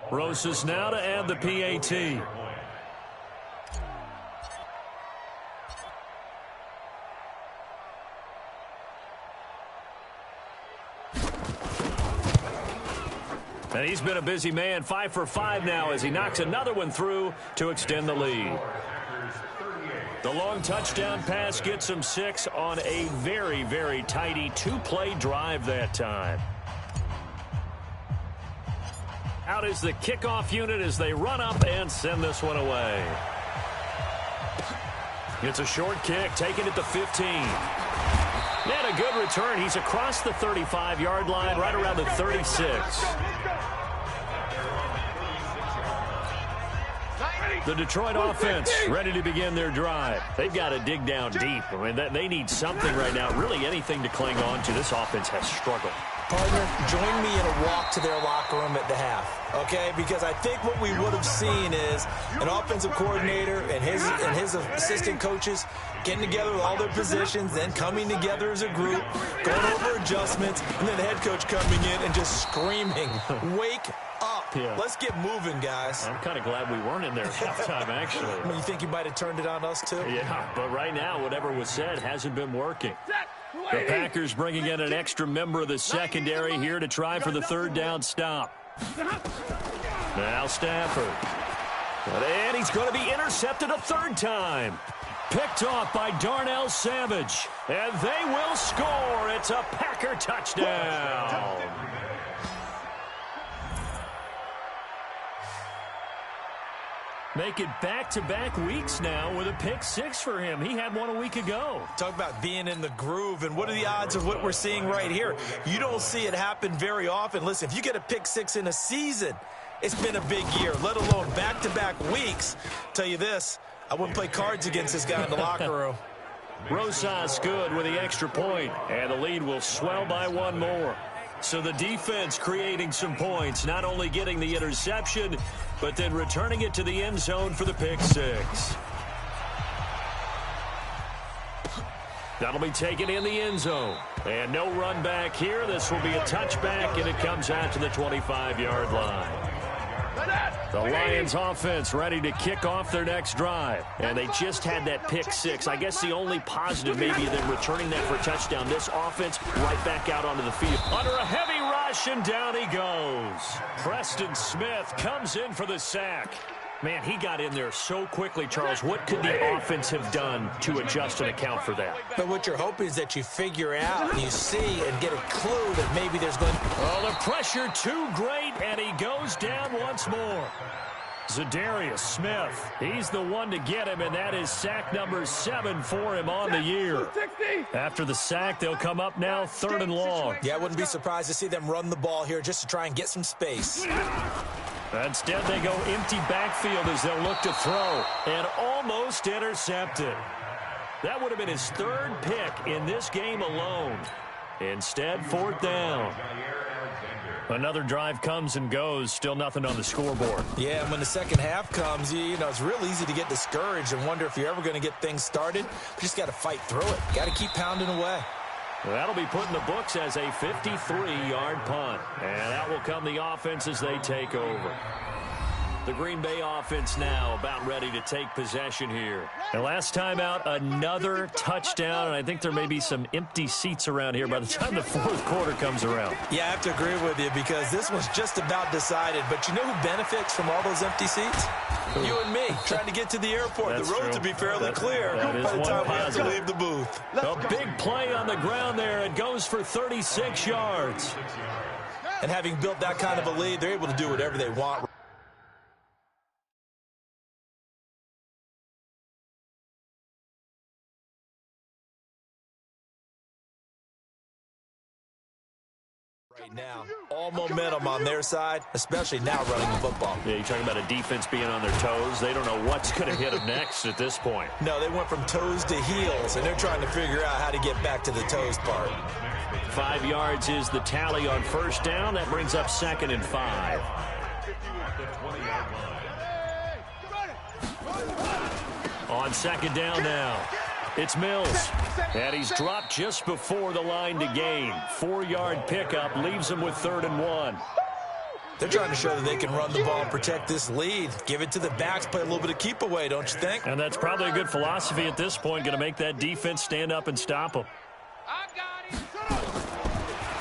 Rosas now to add the PAT. And he's been a busy man, 5 for 5 now as he knocks another one through to extend the lead. The long touchdown pass gets him 6 on a very, very tidy 2-play drive that time. Out is the kickoff unit as they run up and send this one away. It's a short kick, taken at the 15. And a good return. He's across the 35-yard line, right around the 36. The Detroit offense ready to begin their drive. They've got to dig down deep. I mean, they need something right now, really anything to cling on to. This offense has struggled. Partner, join me in a walk to their locker room at the half, okay? Because I think what we would have seen is an offensive coordinator and his assistant coaches getting together with all their positions, then coming together as a group, going over adjustments, and then the head coach coming in and just screaming, wake up. Yeah. Let's get moving, guys. I'm kind of glad we weren't in there at halftime, actually. I mean, you think you might have turned it on us, too? Yeah, but right now, whatever was said hasn't been working. The Packers bringing in an extra member of the secondary here to try for the 3rd down stop. Now Stafford. And he's going to be intercepted a 3rd time. Picked off by Darnell Savage. And they will score. It's a Packer touchdown. Make it back-to-back weeks now with a pick 6 for him. He had one a week ago. Talk about being in the groove, and what are the odds of what we're seeing right here? You don't see it happen very often. Listen, if you get a pick 6 in a season, it's been a big year, let alone back-to-back weeks. Tell you this, I wouldn't play cards against this guy in the locker room. Rosas good with the extra point, and the lead will swell by 1 more. So the defense creating some points, not only getting the interception, but then returning it to the end zone for the pick 6. That'll be taken in the end zone. And no run back here. This will be a touchback, and it comes out to the 25-yard line. The Lions offense ready to kick off their next drive. And they just had that pick 6. I guess the only positive maybe than returning that for a touchdown. This offense right back out onto the field. Under a heavy rush, and down he goes. Preston Smith comes in for the sack. Man, he got in there so quickly, Charles. What could the offense have done to adjust and account for that? But what you're hoping is that you figure out, you see, and get a clue that maybe there's going to... Oh, the pressure too great, and he goes down once more. Zadarius Smith, he's the one to get him, and that is sack number 7 for him on the year. After the sack, they'll come up now 3rd and long. Yeah, I wouldn't be surprised to see them run the ball here just to try and get some space. Instead, they go empty backfield as they'll look to throw, and almost intercepted. That would have been his 3rd pick in this game alone. Instead, 4th down. Another drive comes and goes, still nothing on the scoreboard. Yeah, and when the second half comes, you know, it's real easy to get discouraged and wonder if you're ever going to get things started. But you just got to fight through it. Got to keep pounding away. Well, that'll be put in the books as a 53-yard punt. And out will come the offense as they take over. The Green Bay offense now about ready to take possession here. And last time out, another touchdown, and I think there may be some empty seats around here by the time the fourth quarter comes around. Yeah, I have to agree with you because this was just about decided. But you know who benefits from all those empty seats? You and me, trying to get to the airport. That's the roads true. will be fairly clear that is by the one time we have to positive. leave the booth. A big play on the ground there. It goes for 36 yards. And having built that kind of a lead, they're able to do whatever they want. Right now, all momentum on their side, especially now running the football. Yeah, you're talking about a defense being on their toes. They don't know what's going to hit them next at this point. No, they went from toes to heels, and they're trying to figure out how to get back to the toes part. 5 yards is the tally on first down. That brings up 2nd and 5. On 2nd down now, it's Mills. And he's dropped just before the line to gain. 4-yard pickup leaves him with 3rd and 1. They're trying to show that they can run the ball and protect this lead. Give it to the backs, play a little bit of keep away, don't you think? And that's probably a good philosophy at this point, going to make that defense stand up and stop them.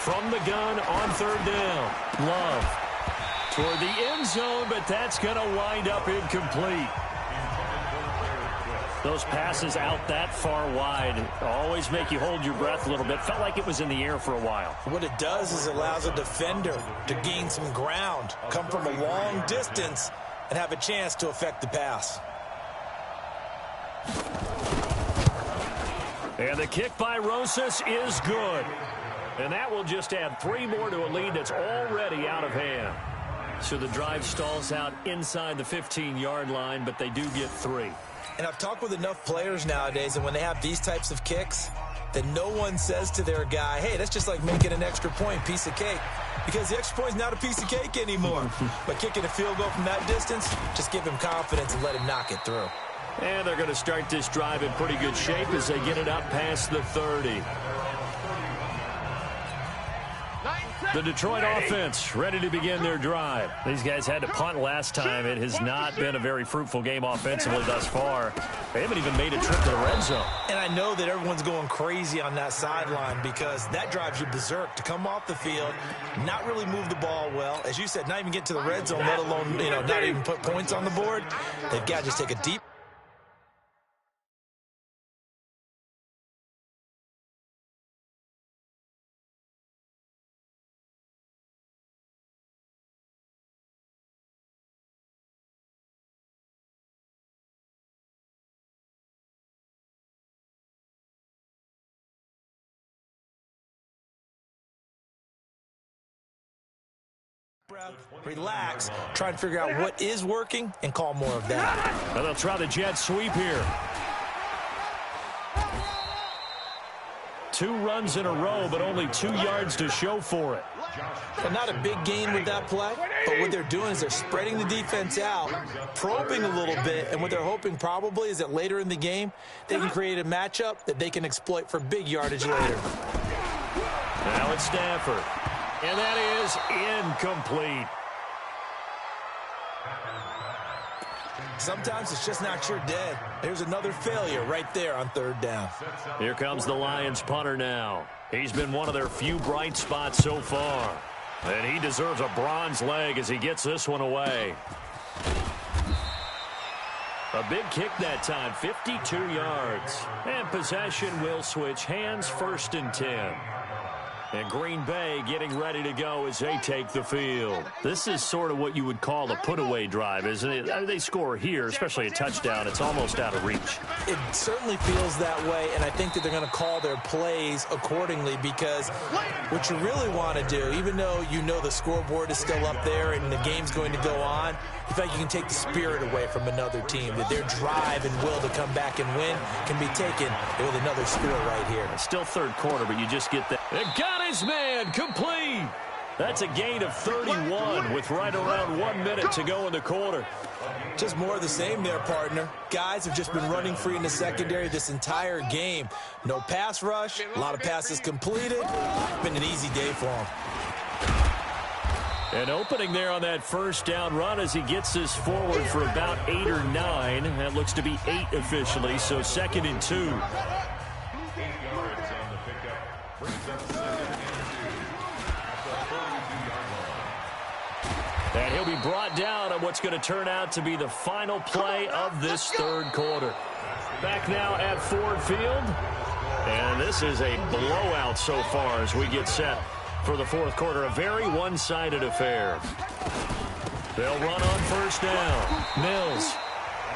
From the gun on 3rd down, Love toward the end zone, but that's going to wind up incomplete. Those passes out that far wide always make you hold your breath a little bit. Felt like it was in the air for a while. What it does is it allows a defender to gain some ground, come from a long distance, and have a chance to affect the pass. And the kick by Rosas is good. And that will just add 3 more to a lead that's already out of hand. So the drive stalls out inside the 15-yard line, but they do get 3. And I've talked with enough players nowadays, and when they have these types of kicks, that no one says to their guy, hey, that's just like making an extra point, piece of cake. Because the extra point is not a piece of cake anymore. But kicking a field goal from that distance, just give him confidence and let him knock it through. And they're going to start this drive in pretty good shape as they get it up past the 30. The Detroit offense ready to begin their drive. These guys had to punt last time. It has not been a very fruitful game offensively thus far. They haven't even made a trip to the red zone. And I know that everyone's going crazy on that sideline because that drives you berserk to come off the field, not really move the ball well. As you said, not even get to the red zone, let alone, not even put points on the board. They've got to just take a deep breath, relax, try to figure out what is working and call more of that. And they'll try the jet sweep here. 2 runs in a row, but only 2 yards to show for it. And not a big gain with that play, but what they're doing is they're spreading the defense out, probing a little bit, and what they're hoping probably is that later in the game, they can create a matchup that they can exploit for big yardage later. Now it's Stafford. And that is incomplete. Sometimes it's just not your day. There's another failure right there on 3rd down. Here comes the Lions punter now. He's been one of their few bright spots so far. And he deserves a bronze leg as he gets this one away. A big kick that time, 52 yards. And possession will switch hands, 1st and 10. And Green Bay getting ready to go as they take the field. This is sort of what you would call a put-away drive, isn't it? I mean, they score here, especially a touchdown. It's almost out of reach. It certainly feels that way, and I think that they're going to call their plays accordingly because what you really want to do, even though you know the scoreboard is still up there and the game's going to go on, you feel like you can take the spirit away from another team, that their drive and will to come back and win can be taken with another score right here. It's still 3rd quarter, but you just get that. It got his man complete. That's a gain of 31 with right around 1 minute to go in the quarter. Just more of the same there, partner. Guys have just been running free in the secondary this entire game. No pass rush, a lot of passes completed. Been an easy day for them. And opening there on that first down run as he gets this forward for about 8 or 9. That looks to be 8 officially, so 2nd and 2. 8 yards on the pickup. Brings up 2nd and 2 at the 32-yard line. And he'll be brought down on what's going to turn out to be the final play of this third quarter. Back now at Ford Field. And this is a blowout so far as we get set for the fourth quarter. A very one-sided affair. They'll run on first down. Mills.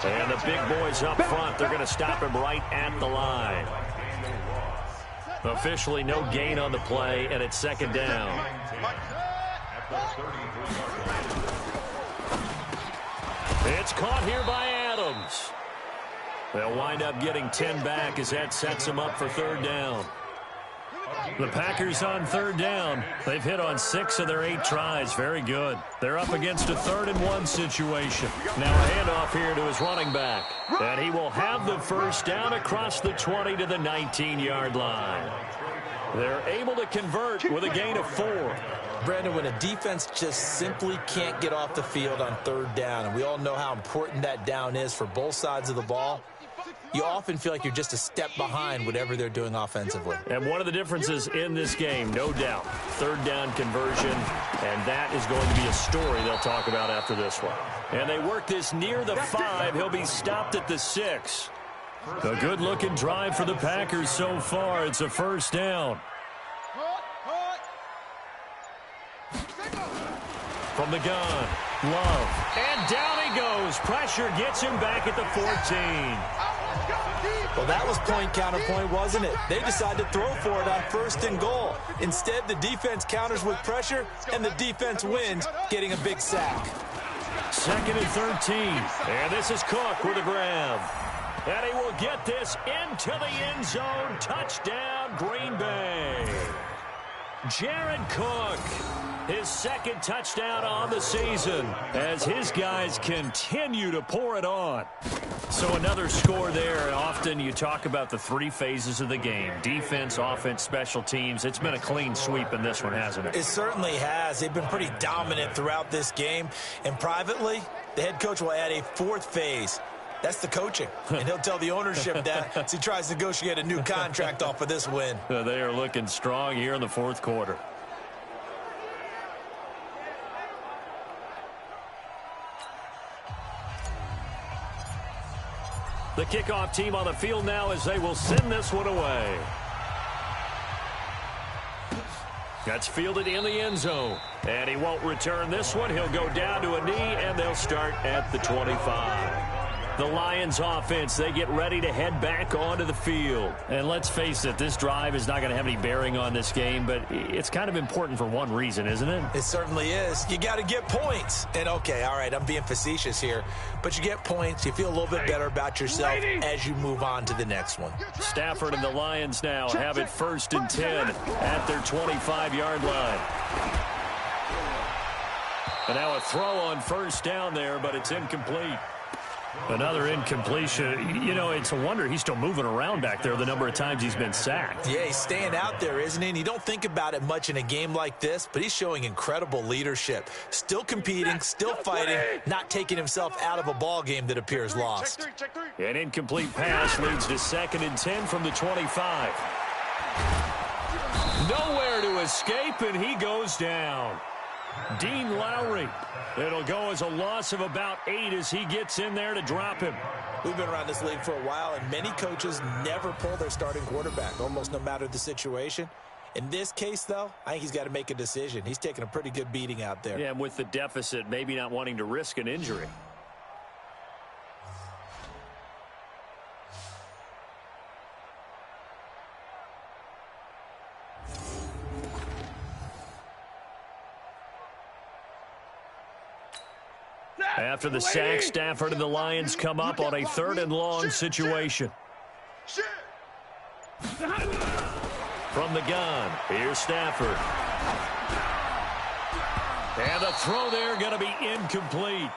And the big boys up front. They're going to stop him right at the line. Officially no gain on the play, and it's 2nd down. It's caught here by Adams. They'll wind up getting 10 back as that sets them up for 3rd down. The Packers on 3rd down. They've hit on 6 of their 8 tries. Very good. They're up against a 3rd and 1 situation. Now a handoff here to his running back. And he will have the first down across the 20 to the 19-yard line. They're able to convert with a gain of 4. Brandon, when a defense just simply can't get off the field on 3rd down, and we all know how important that down is for both sides of the ball, you often feel like you're just a step behind whatever they're doing offensively. And one of the differences in this game, no doubt, 3rd down conversion, and that is going to be a story they'll talk about after this one. And they work this near the 5. He'll be stopped at the 6. A good-looking drive for the Packers so far. It's a first down. From the gun, Love. And down he goes. Pressure gets him back at the 14. Well, that was point-counterpoint, wasn't it? They decided to throw for it on 1st and goal. Instead, the defense counters with pressure, and the defense wins, getting a big sack. 2nd and 13. And this is Cook with a grab. And he will get this into the end zone. Touchdown, Green Bay. Jared Cook, his 2nd touchdown on the season as his guys continue to pour it on. So another score there. Often you talk about the 3 phases of the game. Defense, offense, special teams. It's been a clean sweep in this one, hasn't it? It certainly has. They've been pretty dominant throughout this game. And privately, the head coach will add a 4th phase. That's the coaching. And he'll tell the ownership that as he tries to negotiate a new contract off of this win. They are looking strong here in the fourth quarter. The kickoff team on the field now as they will send this one away. That's fielded in the end zone. And he won't return this one. He'll go down to a knee, and they'll start at the 25. The Lions offense, they get ready to head back onto the field. And let's face it, this drive is not going to have any bearing on this game, but it's kind of important for one reason, isn't it? It certainly is. You got to get points. And, okay, all right, I'm being facetious here, but you get points. You feel a little bit better about yourself as you move on to the next one. Stafford and the Lions now have it 1st and 10 at their 25-yard line. And now a throw on first down there, but it's incomplete. Another incompletion. You know, it's a wonder he's still moving around back there the number of times he's been sacked. Yeah, he's staying out there, isn't he? And you don't think about it much in a game like this, but he's showing incredible leadership. Still competing, still fighting, not taking himself out of a ball game that appears lost. An incomplete pass leads to 2nd and 10 from the 25. Nowhere to escape, and he goes down. Dean Lowry. It'll go as a loss of about 8 as he gets in there to drop him. We've been around this league for a while, and many coaches never pull their starting quarterback, almost no matter the situation. In this case, though, I think he's got to make a decision. He's taking a pretty good beating out there. Yeah, and with the deficit, maybe not wanting to risk an injury. After the sack, Stafford and the Lions come up on a 3rd and long situation. From the gun, here's Stafford. And the throw there going to be incomplete.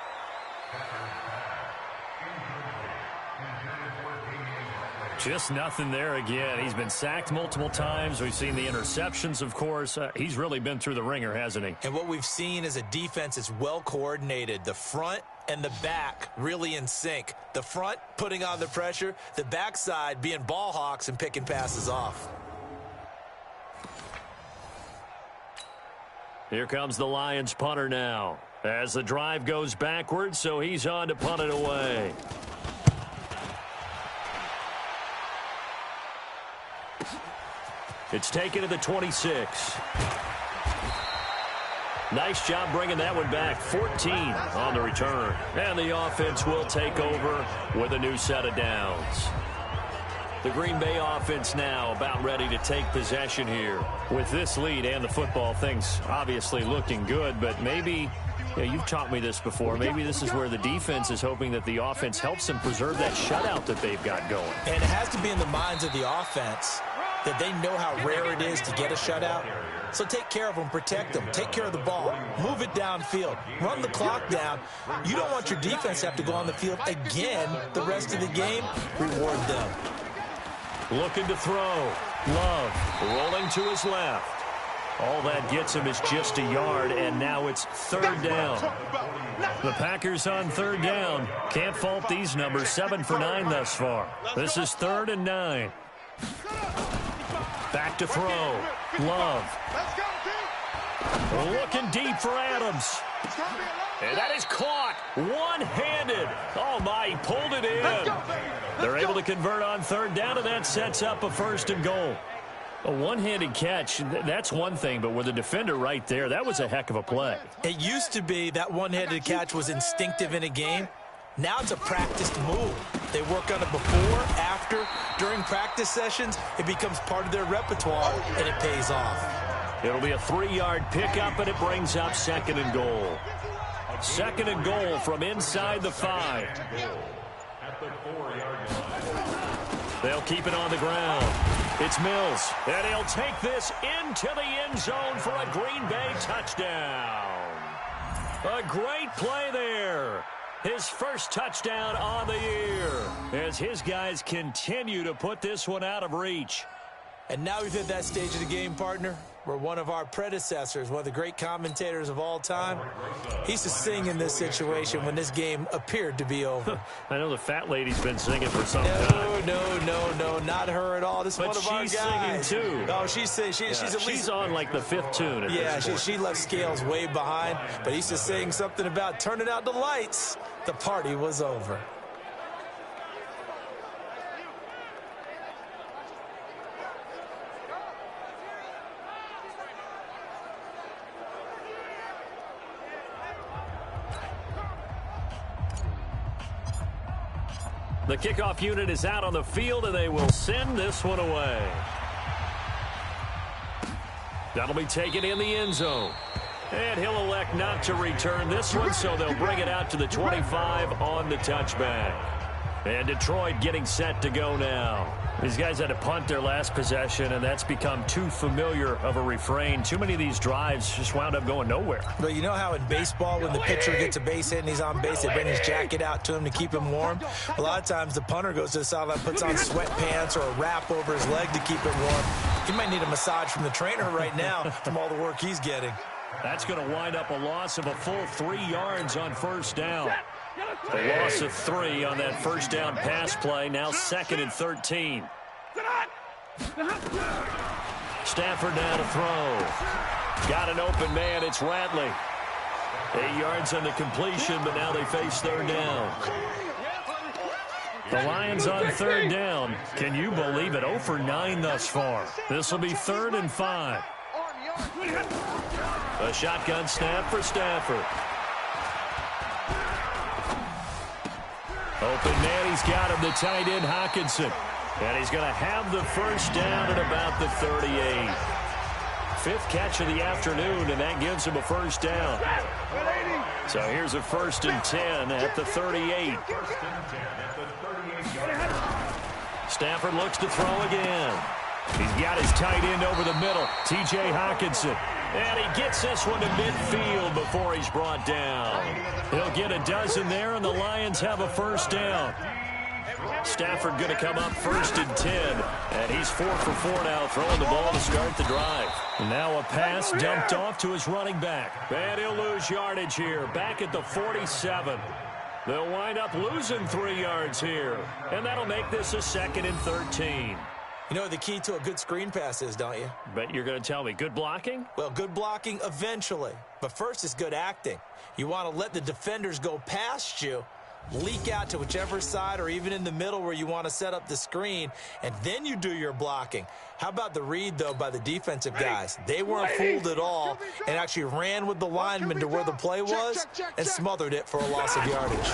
Just nothing there again. He's been sacked multiple times. We've seen the interceptions, of course. He's really been through the ringer, hasn't he? And what we've seen is a defense that's well coordinated. The front and the back really in sync. The front putting on the pressure, the backside being ball hawks and picking passes off. Here comes the Lions punter now. As the drive goes backwards, so he's on to punt it away. It's taken to the 26. Nice job bringing that one back. 14 on the return. And the offense will take over with a new set of downs. The Green Bay offense now about ready to take possession here. With this lead and the football, things obviously looking good, but maybe, you've taught me this before, maybe this is where the defense is hoping that the offense helps them preserve that shutout that they've got going. And it has to be in the minds of the offense that they know how rare it is to get a shutout. So take care of them, protect them, take care of the ball, move it downfield, run the clock down. You don't want your defense to have to go on the field again the rest of the game. Reward them. Looking to throw. Love rolling to his left. All that gets him is just a yard, and now it's third down. The Packers on third down. Can't fault these numbers. 7 for 9 thus far. This is 3rd and 9. Back to throw. Love. Looking deep for Adams. And that is caught. One-handed. Oh, my, he pulled it in. They're able to convert on third down, and that sets up a 1st and goal. A one-handed catch, that's one thing, but with a defender right there, that was a heck of a play. It used to be that one-handed catch was instinctive in a game. Now it's a practiced move. They work on it before, after, during practice sessions. It becomes part of their repertoire, and it pays off. It'll be a 3-yard pickup, and it brings up 2nd and goal. 2nd and goal from inside the 5. At the 4-yard line. They'll keep it on the ground. It's Mills, and he'll take this into the end zone for a Green Bay touchdown. A great play there. His first touchdown on the year as his guys continue to put this one out of reach. And now we've hit that stage of the game, partner, where one of our predecessors, one of the great commentators of all time, he used to sing in this situation when this game appeared to be over. I know the fat lady's been singing for some time. No, not her at all. This is but one of our guys. But she's singing, too. Oh, she's at least... She's on, like, the 5th tune. Yeah, she left Scales way behind, but he used to sing something about turning out the lights. The party was over. The kickoff unit is out on the field, and they will send this one away. That'll be taken in the end zone. And he'll elect not to return this one, so they'll bring it out to the 25 on the touchback. And Detroit getting set to go now. These guys had to punt their last possession, and that's become too familiar of a refrain. Too many of these drives just wound up going nowhere. But you know how in baseball, when the pitcher gets a base hit and he's on base, they bring his jacket out to him to keep him warm? A lot of times the punter goes to the sideline, puts on sweatpants or a wrap over his leg to keep it warm. He might need a massage from the trainer right now from all the work he's getting. That's going to wind up a loss of a full 3 yards on first down. A loss of 3 on that first down pass play. Now 2nd and 13. Stafford now to throw. Got an open man. It's Radley. 8 yards on the completion, but now they face third down. The Lions on third down. Can you believe it? 0 for 9 thus far. This will be 3rd and 5. A shotgun snap for Stafford. Open man, he's got him, the tight end, Hockenson. And he's going to have the first down at about the 38. 5th catch of the afternoon, and that gives him a first down. So here's a 1st and 10 at the 38. Stafford looks to throw again. He's got his tight end over the middle, T.J. Hockenson. And he gets this one to midfield before he's brought down. He'll get a dozen there, and the Lions have a first down. Stafford going to come up first and 10. And he's 4 for 4 now, throwing the ball to start the drive. Now a pass dumped off to his running back. And he'll lose yardage here, back at the 47. They'll wind up losing 3 yards here. And that'll make this a 2nd and 13. You know what the key to a good screen pass is, don't you? Bet you're going to tell me. Good blocking? Well, good blocking eventually. But first is good acting. You want to let the defenders go past you, leak out to whichever side or even in the middle where you want to set up the screen, and then you do your blocking. How about the read, though, by the defensive guys? They weren't fooled at all and actually ran with the lineman to where the play was and smothered it for a loss of yardage.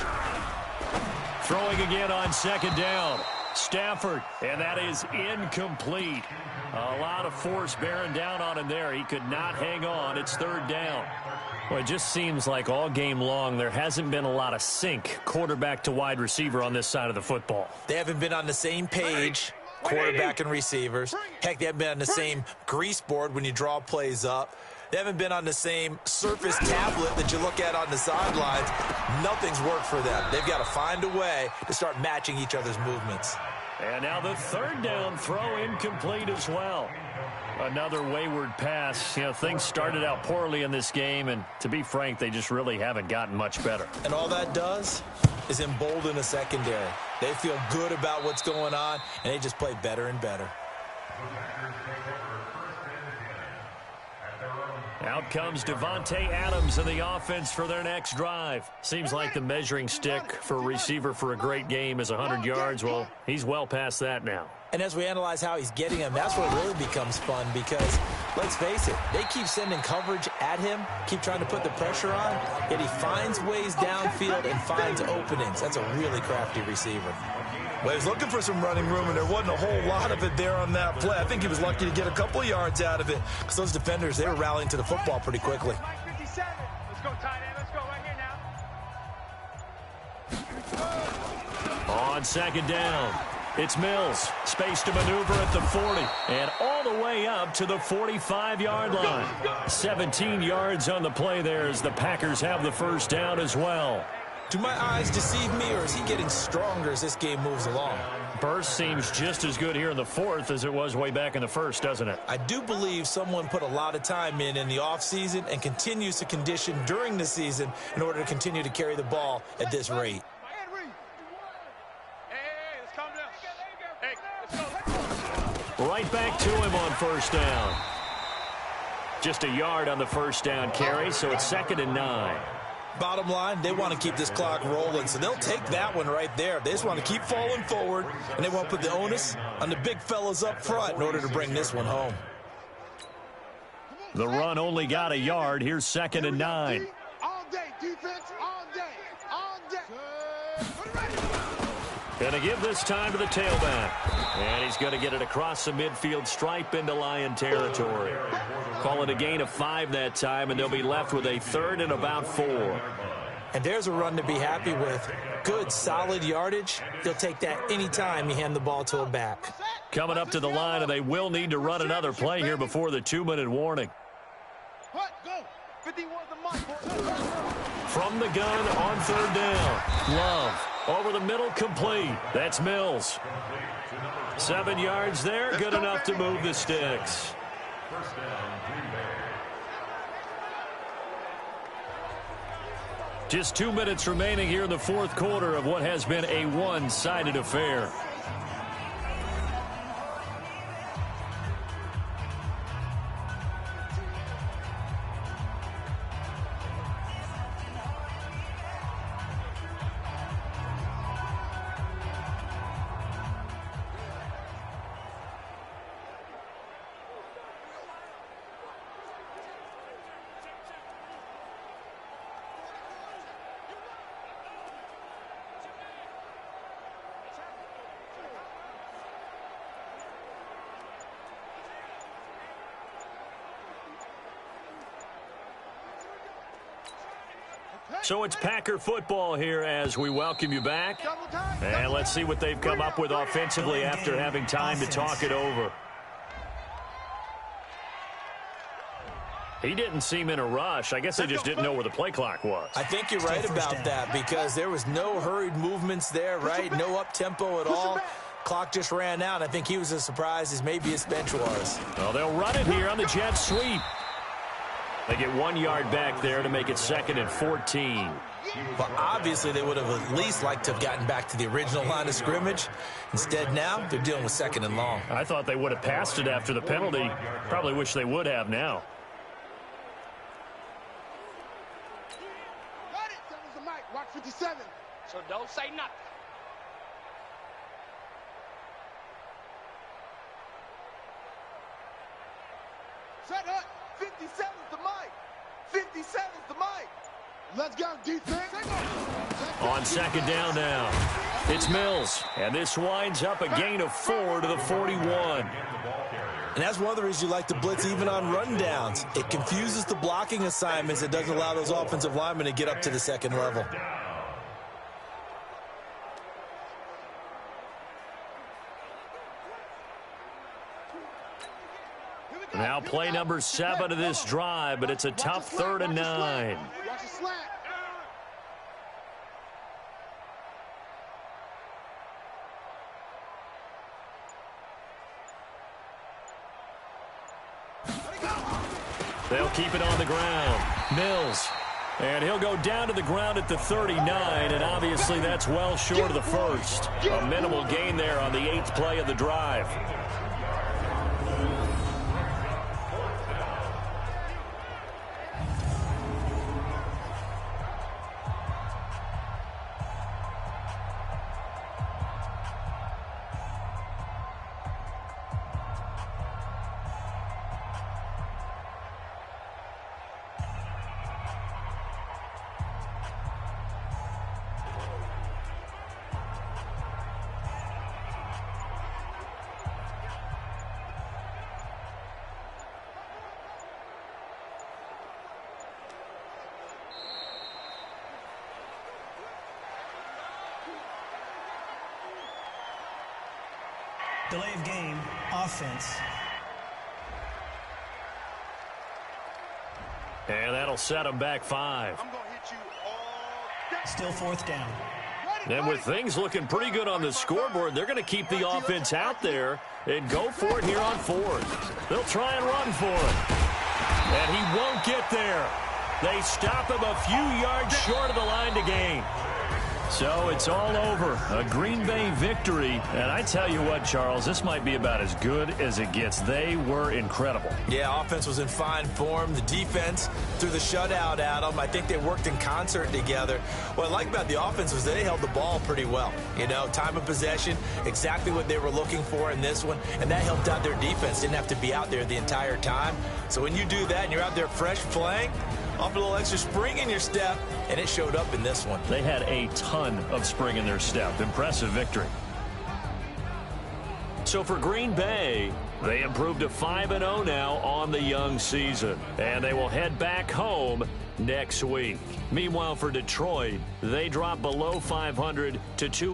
Throwing again on 2nd down. Stafford, and that is incomplete. A lot of force bearing down on him there. He could not hang on. It's 3rd down. Well, it just seems like all game long there hasn't been a lot of sync quarterback to wide receiver on this side of the football. They haven't been on the same page, quarterback and receivers. Heck, they haven't been on the same grease board when you draw plays up. They haven't been on the same Surface tablet that you look at on the sidelines. Nothing's worked for them. They've got to find a way to start matching each other's movements. And now the 3rd down throw incomplete as well. Another wayward pass. You know, things started out poorly in this game, and to be frank, they just really haven't gotten much better. And all that does is embolden a secondary. They feel good about what's going on, and they just play better and better. Out comes Devontae Adams in the offense for their next drive. Seems like the measuring stick for a receiver for a great game is 100 yards. Well, he's well past that now. And as we analyze how he's getting them, that's where it really becomes fun because, let's face it, they keep sending coverage at him, keep trying to put the pressure on, yet he finds ways downfield and finds openings. That's a really crafty receiver. Well, he was looking for some running room, and there wasn't a whole lot of it there on that play. I think he was lucky to get a couple of yards out of it because those defenders, they were rallying to the football pretty quickly. Let's go, tight end. Let's go right here now. On 2nd down, it's Mills. Space to maneuver at the 40 and all the way up to the 45-yard line. 17 yards on the play there as the Packers have the 1st down as well. Do my eyes deceive me, or is he getting stronger as this game moves along? Burst seems just as good here in the 4th as it was way back in the 1st, doesn't it? I do believe someone put a lot of time in the offseason and continues to condition during the season in order to continue to carry the ball at this rate. Right back to him on 1st down. Just a yard on the 1st down carry, so it's 2nd and 9. Bottom line, they want to keep this clock rolling, so they'll take that one right there. They just want to keep falling forward, and they want to put the onus on the big fellas up front in order to bring this one home. The run only got a yard. Here's 2nd and 9. All day, defense, all day, all day. Going to give this time to the tailback. And he's going to get it across the midfield stripe into Lion territory. Call it a gain of 5 that time, and they'll be left with a 3rd and about 4. And there's a run to be happy with. Good, solid yardage. They'll take that anytime you hand the ball to a back. Coming up to the line, and they will need to run another play here before the 2-minute warning. From the gun on 3rd down. Love over the middle, complete. That's Mills. 7 yards there, good enough to move the sticks. Just 2 minutes remaining here in the 4th quarter of what has been a one-sided affair. So it's Packer football here as we welcome you back. And let's see what they've come up with offensively after having time to talk it over. He didn't seem in a rush. I guess they just didn't know where the play clock was. I think you're right about that because there was no hurried movements there, right? No up-tempo at all. Clock just ran out. I think he was as surprised as maybe his bench was. Well, they'll run it here on the jet sweep. They get 1 yard back there to make it 2nd and 14. But obviously they would have at least liked to have gotten back to the original line of scrimmage. Instead now they're dealing with 2nd and long. I thought they would have passed it after the penalty. Probably wish they would have now. Got it. That was the mic. Watch 57. So don't say nothing. Shut up. 57's the mic. 57's the mic. Let's go, defense. On 2nd down now, it's Mills. And this winds up a gain of 4 to the 41. And that's one of the reasons you like to blitz even on rundowns. It confuses the blocking assignments. It doesn't allow those offensive linemen to get up to the 2nd level. Now play number 7 of this drive, but it's a tough 3rd and 9. Watch the slant. They'll keep it on the ground. Mills. And he'll go down to the ground at the 39, and obviously that's well short of the first. A minimal gain there on the 8th play of the drive. Delay of game, offense. And that'll set them back 5. I'm going to hit you all day. Still 4th down. And with things looking pretty good on the scoreboard, they're going to keep the offense out there and go for it here on 4th. They'll try and run for it. And he won't get there. They stop him a few yards short of the line to gain. So it's all over. A Green Bay victory. And I tell you what, Charles, this might be about as good as it gets. They were incredible. Yeah, offense was in fine form. The defense threw the shutout at them. I think they worked in concert together. What I like about the offense was they held the ball pretty well. You know, time of possession, exactly what they were looking for in this one. And that helped out their defense. Didn't have to be out there the entire time. So when you do that and you're out there fresh playing, off a little extra spring in your step, and it showed up in this one. They had a ton of spring in their step. Impressive victory. So for Green Bay, they improved to 5-0 now on the young season. And they will head back home next week. Meanwhile, for Detroit, they drop below 500 to 2.